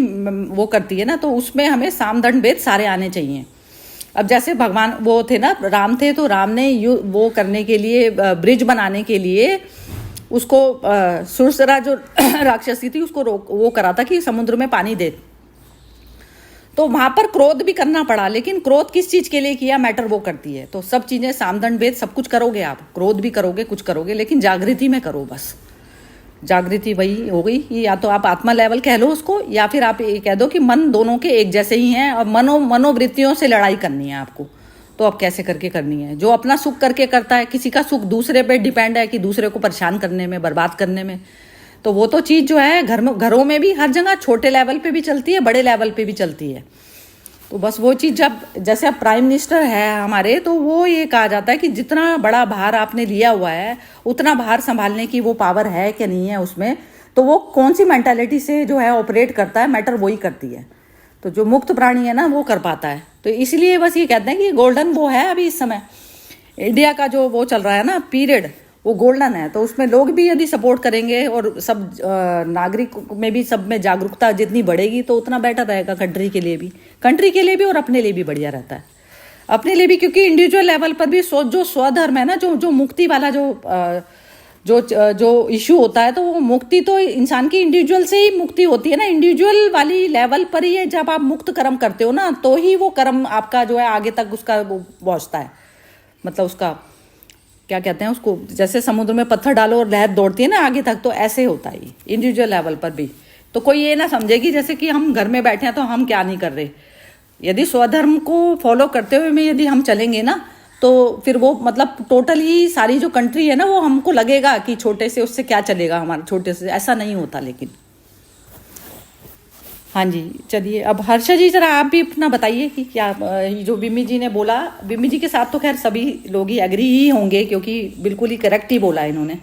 वो करती है ना, तो उसमें हमें साम दंड भेद सारे आने चाहिए। अब जैसे भगवान वो थे ना, राम थे, तो राम ने वो करने के लिए, ब्रिज बनाने के लिए उसको सुरसरा जो राक्षसी थी उसको वो करा था कि समुद्र में पानी दे। तो वहां पर क्रोध भी करना पड़ा, लेकिन क्रोध किस चीज के लिए किया, मैटर वो करती है। तो सब चीजें सामदंड भेद सब कुछ करोगे आप, क्रोध भी करोगे, कुछ करोगे, लेकिन जागृति में करो बस। जागृति वही हो गई कि या तो आप आत्मा लेवल कह लो उसको, या फिर आप ये कह दो कि मन दोनों के एक जैसे ही हैं और मनोवृत्तियों से लड़ाई करनी है आपको। तो अब कैसे करके करनी है, जो अपना सुख करके करता है, किसी का सुख दूसरे पे डिपेंड है कि दूसरे को परेशान करने में, बर्बाद करने में। तो वो तो चीज़ जो है घरों में भी हर जगह, छोटे लेवल पे भी चलती है, बड़े लेवल पे भी चलती है। तो बस वो चीज़ जब जैसे अब प्राइम मिनिस्टर है हमारे, तो वो ये कहा जाता है कि जितना बड़ा भार आपने लिया हुआ है, उतना भार संभालने की वो पावर है कि नहीं है उसमें। तो वो कौन सी मेंटालिटी से जो है ऑपरेट करता है, मैटर वही करती है। तो जो मुक्त प्राणी है ना, वो कर पाता है। तो इसलिए बस ये कहते हैं कि गोल्डन वो है अभी इस समय इंडिया का जो वो चल रहा है ना पीरियड, वो गोल्डन है। तो उसमें लोग भी यदि सपोर्ट करेंगे और सब नागरिक में भी, सब में जागरूकता जितनी बढ़ेगी, तो उतना बेटर रहेगा कंट्री के लिए भी और अपने लिए भी बढ़िया रहता है। अपने लिए भी, क्योंकि इंडिविजुअल लेवल पर भी जो स्वधर्म है ना, जो मुक्ति वाला जो इशू होता है, तो वो मुक्ति तो इंसान की इंडिविजुअल से ही मुक्ति होती है ना। इंडिविजुअल वाली लेवल पर ही है, जब आप मुक्त कर्म करते हो ना, तो ही वो कर्म आपका जो है आगे तक उसका वो पहुँचता है। मतलब उसका क्या कहते हैं उसको, जैसे समुद्र में पत्थर डालो और लहर दौड़ती है ना आगे तक, तो ऐसे होता है इंडिविजुअल लेवल पर भी। तो कोई ये ना समझे कि जैसे कि हम घर में बैठे हैं तो हम क्या नहीं कर रहे। यदि स्वधर्म को फॉलो करते हुए में यदि हम चलेंगे ना, तो फिर वो मतलब टोटली सारी जो कंट्री है ना, वो हमको लगेगा कि छोटे से उससे क्या चलेगा, हमारे छोटे से ऐसा नहीं होता। लेकिन हाँ जी, चलिए अब हर्षा जी जरा आप भी अपना बताइए कि क्या जो बिम्मी जी ने बोला। बिम्मी जी के साथ तो खैर सभी लोग ही एग्री ही होंगे, क्योंकि बिल्कुल ही करेक्ट ही बोला इन्होंने।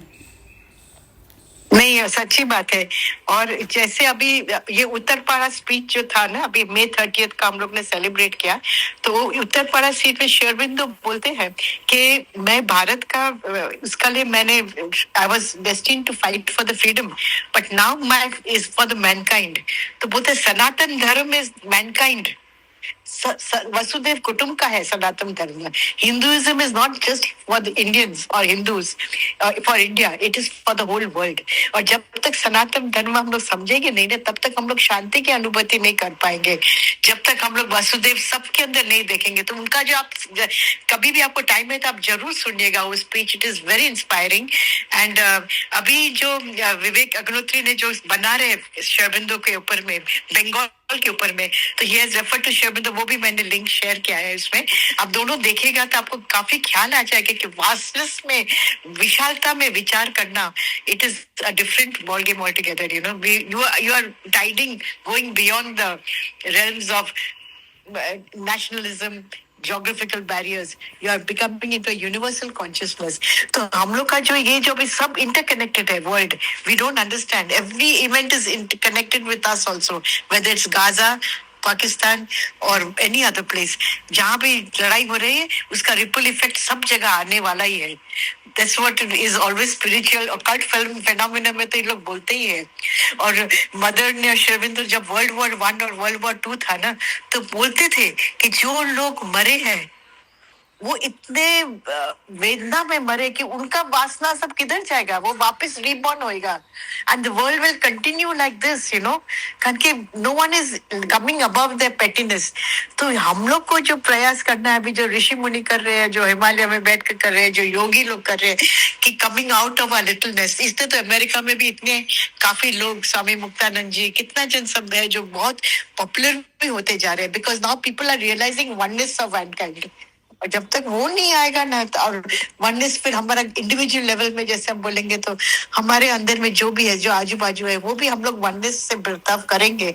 नहीं, सच्ची बात है। और जैसे अभी ये उत्तरपाड़ा स्पीच जो था ना, अभी May 30 का हम लोग ने सेलिब्रेट किया, तो उत्तरपाड़ा स्पीच में श्री अरबिंदो बोलते हैं कि मैं भारत का, उसका लिए मैंने, I was destined to fight for the freedom, but now my is for the mankind. तो बोलते सनातन धर्म इज मैनकाइंड, वसुदेव कुटुंब का है सनातन धर्म। Hinduism is not just for the Indians और Hindus, for India, it is for the whole world. और जब तक सनातन धर्म हम लोग समझेंगे नहीं ना, तब तक हम लोग शांति की अनुभूति नहीं कर पाएंगे। जब तक हम लोग वसुदेव सबके अंदर नहीं देखेंगे, तो उनका जो आप कभी भी आपको टाइम है तो आप जरूर सुनिएगा वो speech, it is very inspiring. And अभी जो विवेक अग्निहोत्री ने जो बना रहे श्री अरबिंदो के ऊपर में, बंगाल के ऊपर में, तो he has referred to Shri Aurobindo, वो भी मैंने लिंक शेयर किया है इसमें। आप दोनों देखेगा तो आपको काफी ख्याल आ जाएगा कि वास्टनेस में, विशालता में विचार करना, it is a different ball game all together. You know, you are guiding, going beyond the realms of nationalism, geographical barriers. You are becoming into a universal consciousness. तो हम लोग का जो ये जो भी सब interconnected है world, we don't understand. Every event is connected with us also, whether it's Gaza, Pakistan और एनी अदर प्लेस जहां भी लड़ाई हो रही है, उसका रिपल इफेक्ट सब जगह आने वाला ही है. That's what is always spiritual और कल्ट फिल्म फेनोमेना में तो ये लोग बोलते ही है. और मदर ने, शेरविंदो, जब वर्ल्ड वॉर 1 और वर्ल्ड वॉर 2 था ना, तो बोलते थे कि जो लोग मरे हैं वो इतने वेदना में मरे कि उनका वासना सब किधर जाएगा, वो वापस रीबॉर्न होएगा and the world will continue like this, you know, क्योंकि no one is coming above there pettiness. तो हम लोग को जो प्रयास करना है, अभी जो ऋषि मुनि कर रहे हैं, जो हिमालय में बैठ कर रहे हैं, जो योगी लोग कर रहे हैं, कि coming out of a littleness. इसलिए तो अमेरिका में भी इतने काफी लोग, स्वामी मुक्तानंद जी, कितना जन सब है जो बहुत पॉपुलर भी होते जा रहे हैं, because now people are realising oneness of mankind. और जब तक वो नहीं आएगा ना, तो और वननेस फिर हमारा इंडिविजुअल लेवल में जैसे हम बोलेंगे, तो हमारे अंदर में जो भी है, जो आजू बाजू है, वो भी हम लोग वननेस से बर्ताव करेंगे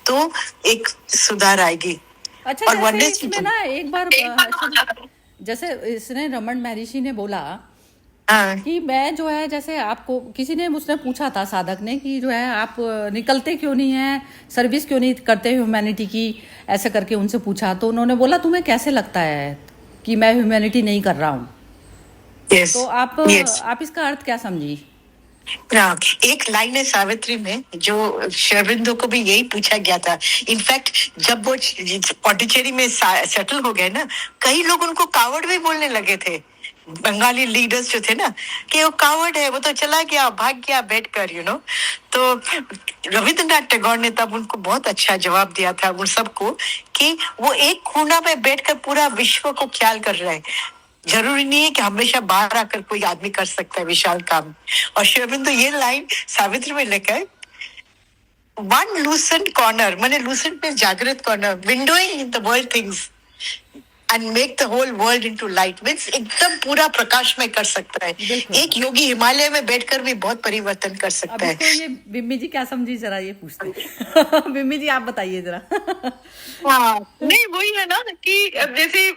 तो एक सुधार आएगी. अच्छा, और जैसे वननेस इसमें ना एक बार जैसे इसने रमन महर्षि ने बोला हाँ, कि मैं जो है, जैसे आपको किसी ने मुझसे पूछा था, साधक ने, कि जो है आप निकलते क्यों नहीं हैं, सर्विस क्यों नहीं करते ह्यूमैनिटी की, ऐसे करके उनसे पूछा. तो उन्होंने बोला तुम्हें कैसे लगता है कि मैं ह्यूमैनिटी नहीं कर रहा हूँ. yes, तो yes. आप इसका अर्थ क्या समझी? हाँ, एक लाइन है सावित्री में जो शेरविंदो को भी यही पूछा गया था. इनफैक्ट जब वो पौंडीचेरी में सेटल हो गए ना, कई लोग उनको कावड़ भी बोलने लगे थे. बंगाली लीडर्स जो थे ना, कि वो कावड़ है, वो तो चला गया, भाग गया बैठ कर, यू नो. तो रविंद्रनाथ टैगोर ने तब उनको बहुत अच्छा जवाब दिया था उन सबको, कि वो एक कोना में बैठकर पूरा विश्व को ख्याल कर रहे हैं. जरूरी नहीं है कि हमेशा बाहर आकर कोई आदमी कर सकता है विशाल काम. और शेरविंदो ये लाइन सावित्री में लेकर, वन लूसेंट कॉर्नर, माने लूसेंट में जागृत corner, windowing in the world things and make the whole world into light, means एकदम पूरा प्रकाश में कर सकता है. बिल्कुल. एक योगी हिमालय में बैठकर भी बहुत परिवर्तन कर अब सकता है. इसको ये बिम्मी जी क्या समझी, जरा ये पूछते. बिम्मी जी आप बताइए जरा. हाँ, नहीं वही है ना कि अब जैसे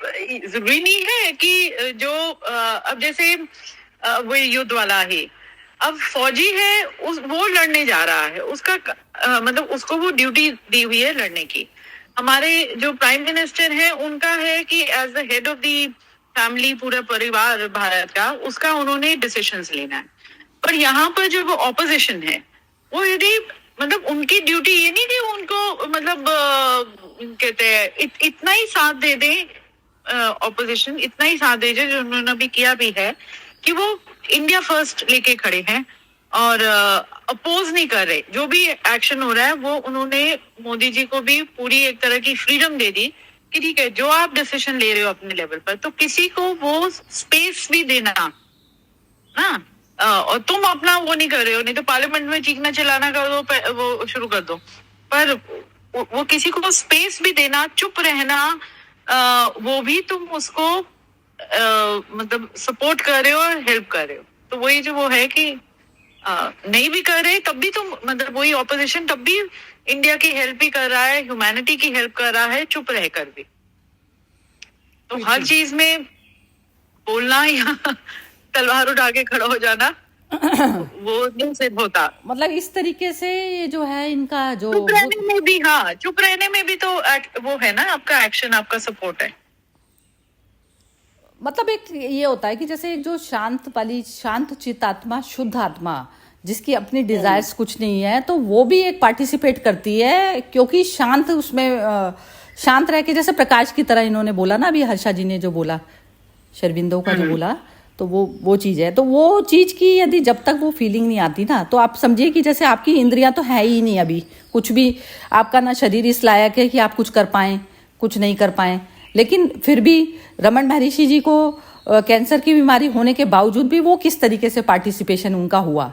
जरूरी नहीं है कि जो अब जैसे वो युद्ध वाला है, अब फौजी है, वो लड़ने जा रहा है, उसका मतलब उसको वो ड्यूटी दी हुई है लड़ने की. हमारे जो प्राइम मिनिस्टर है, उनका है कि as the head of the family, पूरा परिवार भारत का, उसका उन्होंने डिसीजंस लेना है. पर यहाँ पर जो वो ऑपोजिशन है, वो यदि मतलब उनकी ड्यूटी ये नहीं कि उनको मतलब कहते हैं इतना ही साथ दे दे, ऑपोजिशन इतना ही साथ दे दे, जो उन्होंने अभी किया भी है, कि वो इंडिया फर्स्ट लेके खड़े हैं और अपोज नहीं कर रहे. जो भी एक्शन हो रहा है, वो उन्होंने मोदी जी को भी पूरी एक तरह की फ्रीडम दे दी कि ठीक है, जो आप डिसीजन ले रहे हो अपने लेवल पर, तो किसी को वो स्पेस भी देना ना. और तुम अपना वो नहीं कर रहे हो, नहीं तो पार्लियामेंट में चीखना चिल्लाना कर दो, वो शुरू कर दो, पर वो किसी को स्पेस भी देना, चुप रहना, वो भी तुम उसको मतलब सपोर्ट कर रहे हो और हेल्प कर रहे हो. तो वही जो वो है कि नहीं भी कर रहे तब भी तुम, मतलब वही ऑपोजिशन तब भी इंडिया की हेल्प ही कर रहा है, ह्यूमैनिटी की हेल्प कर रहा है, चुप रहकर भी. तो हर चीज में बोलना या तलवार उठा के खड़ा हो जाना वो नहीं सिद्ध होता. मतलब इस तरीके से ये जो है इनका जो चुप रहने में भी, हाँ, चुप रहने में भी तो वो है ना, आपका एक्शन, आपका सपोर्ट है. मतलब एक ये होता है कि जैसे एक जो शांत वाली, शांत चित्त आत्मा, शुद्ध आत्मा, जिसकी अपनी डिजायर्स कुछ नहीं है, तो वो भी एक पार्टिसिपेट करती है, क्योंकि शांत उसमें शांत रह के, जैसे प्रकाश की तरह इन्होंने बोला ना अभी, हर्षा जी ने जो बोला, शेरविंदो का जो बोला, तो वो चीज़ है. तो वो चीज़ की यदि जब तक वो फीलिंग नहीं आती ना, तो आप समझिए कि जैसे आपकी इंद्रियां तो है ही नहीं अभी कुछ भी, आपका ना शरीर इस लायक है कि आप कुछ कर पाएं, कुछ नहीं कर पाएं. लेकिन फिर भी रमन महर्षि जी को कैंसर की बीमारी होने के बावजूद भी वो किस तरीके से पार्टिसिपेशन उनका हुआ,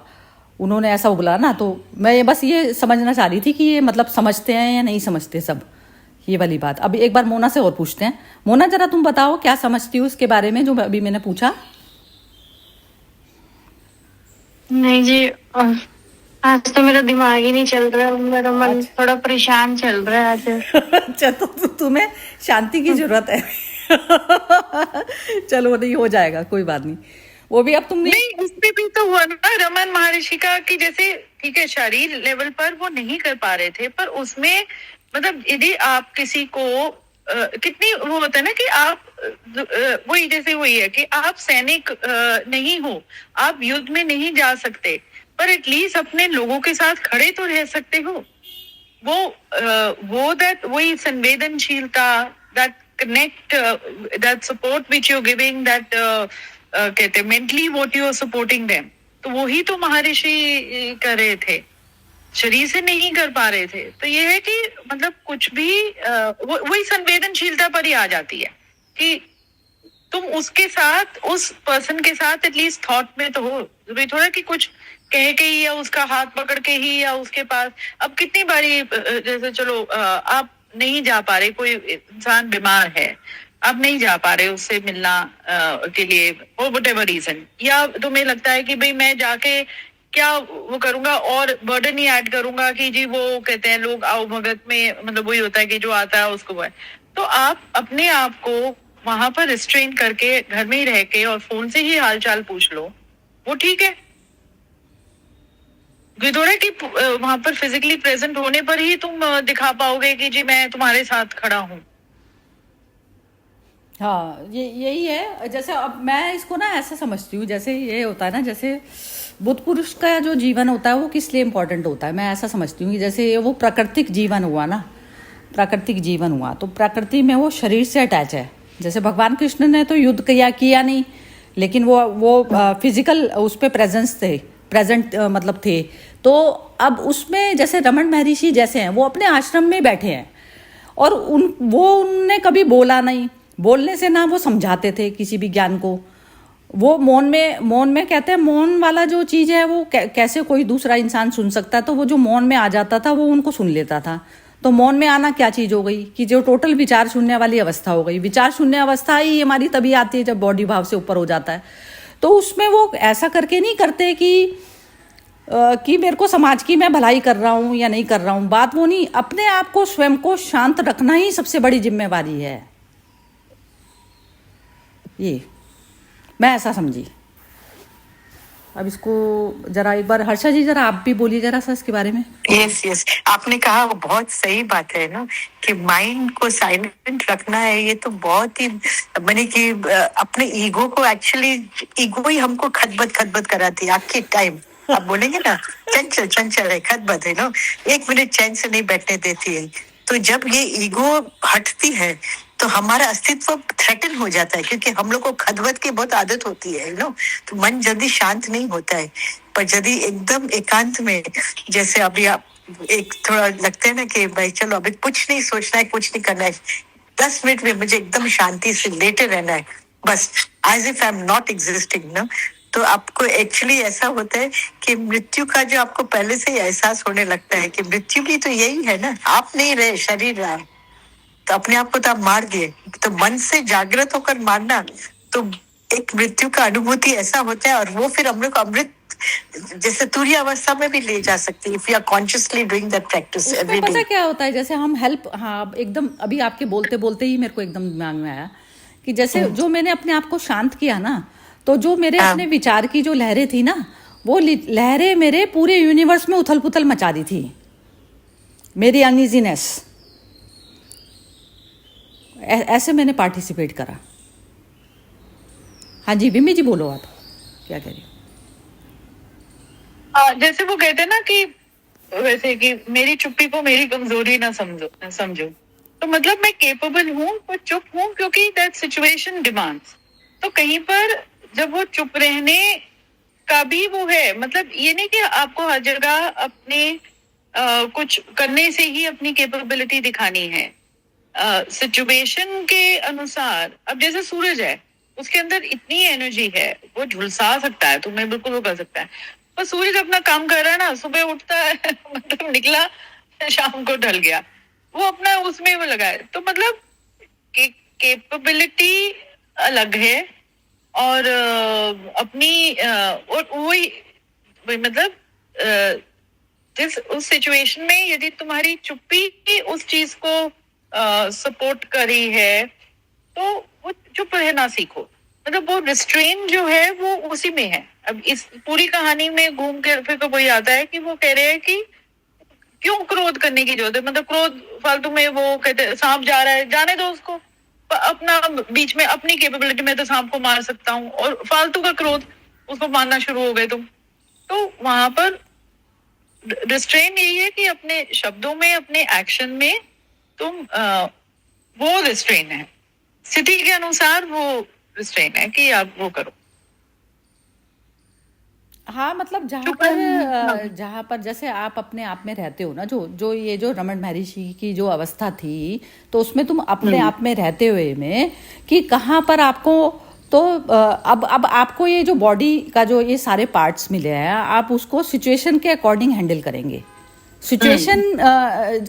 उन्होंने ऐसा बोला ना. तो मैं बस ये समझना चाह रही थी कि ये मतलब समझते हैं या नहीं समझते सब, ये वाली बात. अब एक बार मोना से और पूछते हैं. मोना जरा तुम बताओ क्या समझती हो इसके बारे में जो अभी मैंने पूछा. नहीं जी, आज तो मेरा दिमाग ही नहीं चल रहा, मेरा मन थोड़ा परेशान चल रहा है आज. अच्छा, तो तुम्हें शांति की जरूरत है. चलो नहीं, हो जाएगा, कोई बात नहीं. वो भी अब तुमने नहीं, इसमें भी तो हुआ ना रमन महर्षि का कि जैसे ठीक है, शरीर लेवल पर वो नहीं कर पा रहे थे, पर उसमें मतलब यदि आप किसी को कितनी वो होता है ना कि आप वही जैसे वही है कि आप सैनिक नहीं हो, आप युद्ध में नहीं जा सकते, पर एटलीस्ट अपने लोगों के साथ खड़े तो रह सकते हो। वो दैट वही संवेदनशीलता, that connect, that support which you giving, that कहते हैं mentally what you are supporting them, तो वही तो महर्षि कर रहे थे, शरीर से नहीं कर पा रहे थे। तो ये है कि मतलब कुछ भी वही संवेदनशीलता पर ही आ जाती है कि तुम उसके साथ, उस पर्सन के साथ एटलीस्ट थॉट में तो हो। जरूरी थोड़ा कि कुछ कह के ही या उसका हाथ पकड़ के ही या उसके पास। अब कितनी बारी जैसे चलो आप नहीं जा पा रहे, कोई इंसान बीमार है, आप नहीं जा पा रहे उससे मिलना के लिए और व्हाटएवर रीजन, या तुम्हें लगता है कि भाई मैं जाके क्या वो करूंगा और बर्डन ही ऐड करूंगा कि जी वो कहते हैं लोग आओ भगत में, मतलब वही होता है कि जो आता है उसको वो है। तो आप अपने आप को वहां पर रिस्ट्रेन करके घर में ही रह के और फोन से ही हालचाल पूछ लो, वो ठीक है। थोड़ा कि वहां पर फिजिकली प्रेजेंट होने पर ही तुम दिखा पाओगे कि जी मैं तुम्हारे साथ खड़ा हूँ। हाँ, ये यही है। जैसे अब मैं इसको ना ऐसा समझती हूँ, जैसे ये होता है ना, जैसे बुद्ध पुरुष का जो जीवन होता है वो किस लिए इम्पोर्टेंट होता है, मैं ऐसा समझती हूँ कि जैसे वो प्राकृतिक जीवन हुआ ना, प्राकृतिक जीवन हुआ तो प्रकृति में वो शरीर से अटैच है। जैसे भगवान कृष्ण ने तो युद्ध किया नहीं, लेकिन वो फिजिकल उस पर प्रेजेंट मतलब थे। तो अब उसमें जैसे रमन महर्षि जैसे हैं, वो अपने आश्रम में बैठे हैं और उनने कभी बोला नहीं, बोलने से ना वो समझाते थे किसी भी ज्ञान को। वो मौन में कहते हैं, मौन वाला जो चीज़ है वो कैसे कोई दूसरा इंसान सुन सकता है, तो वो जो मौन में आ जाता था वो उनको सुन लेता था। तो मौन में आना क्या चीज़ हो गई कि जो टोटल विचार शून्य वाली अवस्था हो गई। विचार शून्य अवस्था ही हमारी तभी आती है जब बॉडी भाव से ऊपर हो जाता है। तो उसमें वो ऐसा करके नहीं करते कि मेरे को समाज की मैं भलाई कर रहा हूँ या नहीं कर रहा हूँ, बात वो नहीं। अपने आप को स्वयं को शांत रखना ही सबसे बड़ी जिम्मेवारी है, ये मैं ऐसा समझी। अब इसको जरा एक बार हर्षा जी जरा आप भी बोलिए जरा सा इसके बारे में। यस, आपने कहा वो बहुत सही बात है ना कि माइंड को साइलेंट रखना है। ये तो बहुत ही मैंने कि अपने ईगो को, एक्चुअली ईगो ही हमको खतबत कराती है। आपके टाइम आप बोलेंगे ना चंचल है, खतबत है ना, 1 मिनट चैन से नहीं बैठने देती है। तो जब ये ईगो हटती है तो हमारा अस्तित्व थ्रेटन हो जाता है, क्योंकि हम लोग को खदबद की बहुत आदत होती है नो, तो मन जल्दी शांत नहीं होता है। पर यदि एकदम एकांत में, जैसे अभी आप एक थोड़ा लगता है ना कि भाई चलो अभी कुछ नहीं सोचना है, कुछ नहीं करना है, 10 मिनट में मुझे एकदम शांति से लेटे रहना है, बस as if I am not existing ना, तो आपको एक्चुअली ऐसा होता है कि मृत्यु का जो आपको पहले से ही एहसास होने लगता है कि मृत्यु भी तो यही है ना, आप नहीं रहे, शरीर रहा, तो अपने आप को तो आप मार दिए। तो मन से जागृत होकर मारना, तो एक मृत्यु का अनुभूति ऐसा होता है, और वो फिर हम लोग अमृत जैसे तुरीय अवस्था में भी ले जा सकते हैं, if you are consciously doing that practice every day. पता क्या होता है, जैसे हम हेल्प, हाँ एकदम अभी आपके बोलते बोलते ही मेरे को एकदम दिमाग में आया कि जैसे जो मैंने अपने आप को शांत किया ना, तो जो मेरे अपने विचार की जो लहरें थी ना, वो लहरें मेरे पूरे यूनिवर्स में उथल पुथल मचा दी थी, मेरी अनइजीनेस। ऐसे मैंने पार्टिसिपेट करा। हाँ जी बिम्मी जी बोलो, आप क्या कह रही हो? जैसे वो कहते हैं ना कि वैसे कि मेरी चुप्पी को मेरी कमजोरी ना समझो। तो मतलब मैं केपेबल हूँ पर चुप हूँ क्योंकि दैट सिचुएशन डिमांड्स। तो कहीं पर जब वो चुप रहने का भी वो है, मतलब ये नहीं कि आपको हर जगह अपने कुछ करने से ही अपनी कैपेबिलिटी दिखानी है। सिचुएशन के अनुसार, अब जैसे सूरज है, उसके अंदर इतनी एनर्जी है, वो झुलसा सकता है, तुम्हें बिल्कुल वो कर सकता है। पर सूरज अपना काम कर रहा है ना, सुबह उठता है मतलब निकला, शाम को ढल गया, वो अपना उसमें वो लगा है। तो मतलब कैपेबिलिटी अलग है और अपनी और वही मतलब जिस उस सिचुएशन में यदि तुम्हारी चुप्पी उस चीज को सपोर्ट करी है तो वो चुप रहना सीखो। मतलब वो रिस्ट्रेन जो है वो उसी में है। अब इस पूरी कहानी में घूम के फिर तो वही आता है कि वो कह रहे हैं कि क्यों क्रोध करने की जरूरत है? मतलब क्रोध फालतू में, वो कहते हैं सांप जा रहा है, जाने दो उसको, अपना बीच में अपनी कैपेबिलिटी में तो सांप को मार सकता हूँ, और फालतू का क्रोध उसको मारना शुरू हो गए तुम। तो वहां पर रिस्ट्रेन यही है कि अपने शब्दों में, अपने एक्शन में तुम वो रिस्ट्रेन है, स्थिति के अनुसार वो रिस्ट्रेन है कि आप वो करो। हाँ, मतलब जहाँ पर जैसे आप अपने आप में रहते हो ना, जो जो ये जो रमन महर्षि की जो अवस्था थी, तो उसमें तुम अपने आप में रहते हुए में कि कहाँ पर आपको, तो अब आपको ये जो बॉडी का जो ये सारे पार्ट्स मिले हैं, आप उसको सिचुएशन के अकॉर्डिंग हैंडल करेंगे। सिचुएशन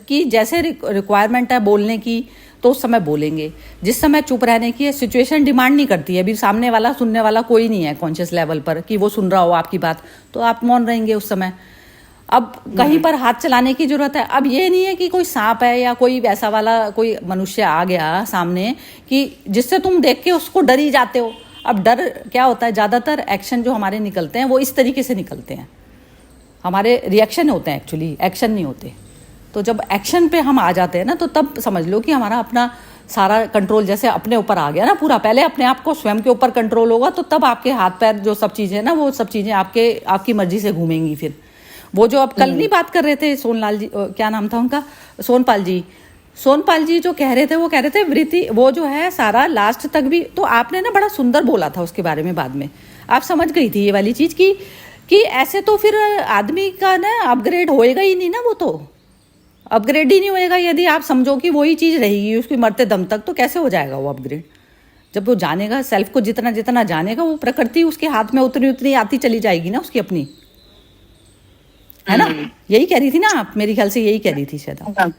की जैसे रिक्वायरमेंट है बोलने की, तो उस समय बोलेंगे। जिस समय चुप रहने की है, सिचुएशन डिमांड नहीं करती है, अभी सामने वाला सुनने वाला कोई नहीं है कॉन्शियस लेवल पर कि वो सुन रहा हो आपकी बात, तो आप मौन रहेंगे उस समय। अब कहीं पर हाथ चलाने की जरूरत है, अब ये नहीं है कि कोई सांप है या कोई वैसा वाला कोई मनुष्य आ गया सामने कि जिससे तुम देख के उसको डर ही जाते हो। अब डर क्या होता है, ज़्यादातर एक्शन जो हमारे निकलते हैं वो इस तरीके से निकलते हैं, हमारे रिएक्शन होते हैं, एक्चुअली एक्शन नहीं होते। तो जब एक्शन पे हम आ जाते हैं ना, तो तब समझ लो कि हमारा अपना सारा कंट्रोल जैसे अपने ऊपर आ गया ना पूरा। पहले अपने आप को स्वयं के ऊपर कंट्रोल होगा, तो तब आपके हाथ पैर जो सब चीज़ें ना, वो सब चीज़ें आपकी मर्जी से घूमेंगी। फिर वो जो अब कल नहीं बात कर रहे थे सोनलाल जी, क्या नाम था उनका, सोनपाल जी जो कह रहे थे, वो कह रहे थे वृत्ति, वो जो है सारा लास्ट तक भी, तो आपने ना बड़ा सुंदर बोला था उसके बारे में। बाद में आप समझ गई थी ये वाली चीज़ कि ऐसे तो फिर आदमी का ना अपग्रेड होएगा ही नहीं ना, वो तो अपग्रेड ही नहीं होएगा। यदि आप समझो कि वही चीज़ रहेगी उसकी मरते दम तक, तो कैसे हो जाएगा वो अपग्रेड? जब वो जानेगा सेल्फ को, जितना जितना जानेगा, वो प्रकृति उसके हाथ में उतनी उतनी आती चली जाएगी ना उसकी अपनी, है ना? यही कह रही थी ना आप, मेरे ख्याल से यही कह रही थी शायद आप।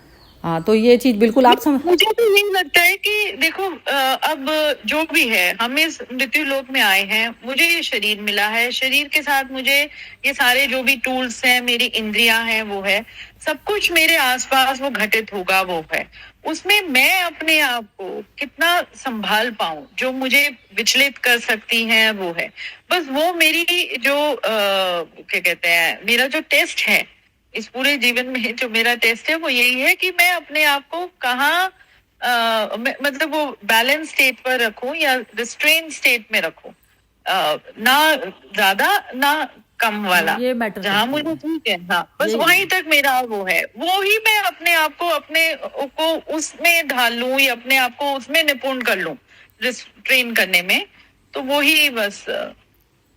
हाँ, तो ये चीज बिल्कुल आप समझ। मुझे तो यही लगता है कि देखो, अब जो भी है, हम इस मृत्यु लोक में आए हैं, मुझे ये शरीर मिला है, शरीर के साथ मुझे ये सारे जो भी टूल्स हैं, मेरी इंद्रियां हैं, वो है, सब कुछ मेरे आसपास वो घटित होगा, वो है। उसमें मैं अपने आप को कितना संभाल पाऊं, जो मुझे विचलित कर सकती हैं, वो है। बस वो मेरी जो क्या कहते हैं, मेरा जो टेस्ट है इस पूरे जीवन में, जो मेरा टेस्ट है, वो यही है कि मैं अपने आप को कहाँ मतलब वो बैलेंस स्टेट पर रखूं या रिस्ट्रेन स्टेट में रखूं, ना ज्यादा ना कम वाला, ये मैटर जहाँ मुझे ठीक है, हाँ, बस वहीं तक मेरा वो है, वो ही मैं अपने आप को उसमें ढाल लूं या अपने आप को उसमें निपुण कर लूं रिस्ट्रेन करने में, तो वो ही बस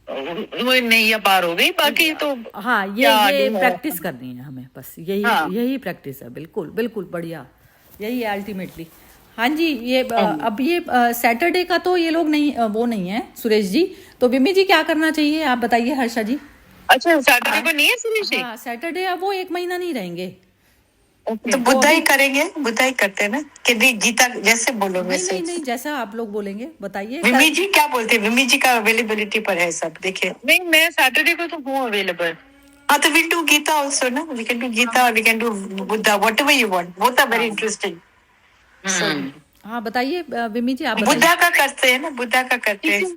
वो नहीं पार हो गई। बाकी तो हाँ, ये प्रैक्टिस करनी है हमें, बस यही प्रैक्टिस है। बिल्कुल बिल्कुल बढ़िया, यही है अल्टीमेटली। हाँ जी, ये अब ये सैटरडे का तो ये लोग नहीं, वो नहीं है सुरेश जी, तो विमी जी क्या करना चाहिए आप बताइए। हर्षा जी, अच्छा सैटरडे को नहीं है सुरेश जी? हाँ, सैटरडे अब वो 1 महीना नहीं रहेंगे, तो बुद्धा ही करेंगे, बुद्धा ही करते हैं ना, कि गीता जैसे बोलो वैसे। नहीं, जैसा आप लोग बोलेंगे बताइए। विमी जी क्या बोलते हैं? विमी जी का अवेलेबिलिटी पर है सब, देखिए। नहीं, मैं सैटरडे को तो हूँ अवेलेबल। हाँ, तो we'll do Gita also, ना? We can do Gita or we can do Buddha, whatever you want. Both are very interesting. हाँ बताइए विमी जी, आप बताइए। बुद्धा का करते हैं ना, बुद्धा का करते हैं।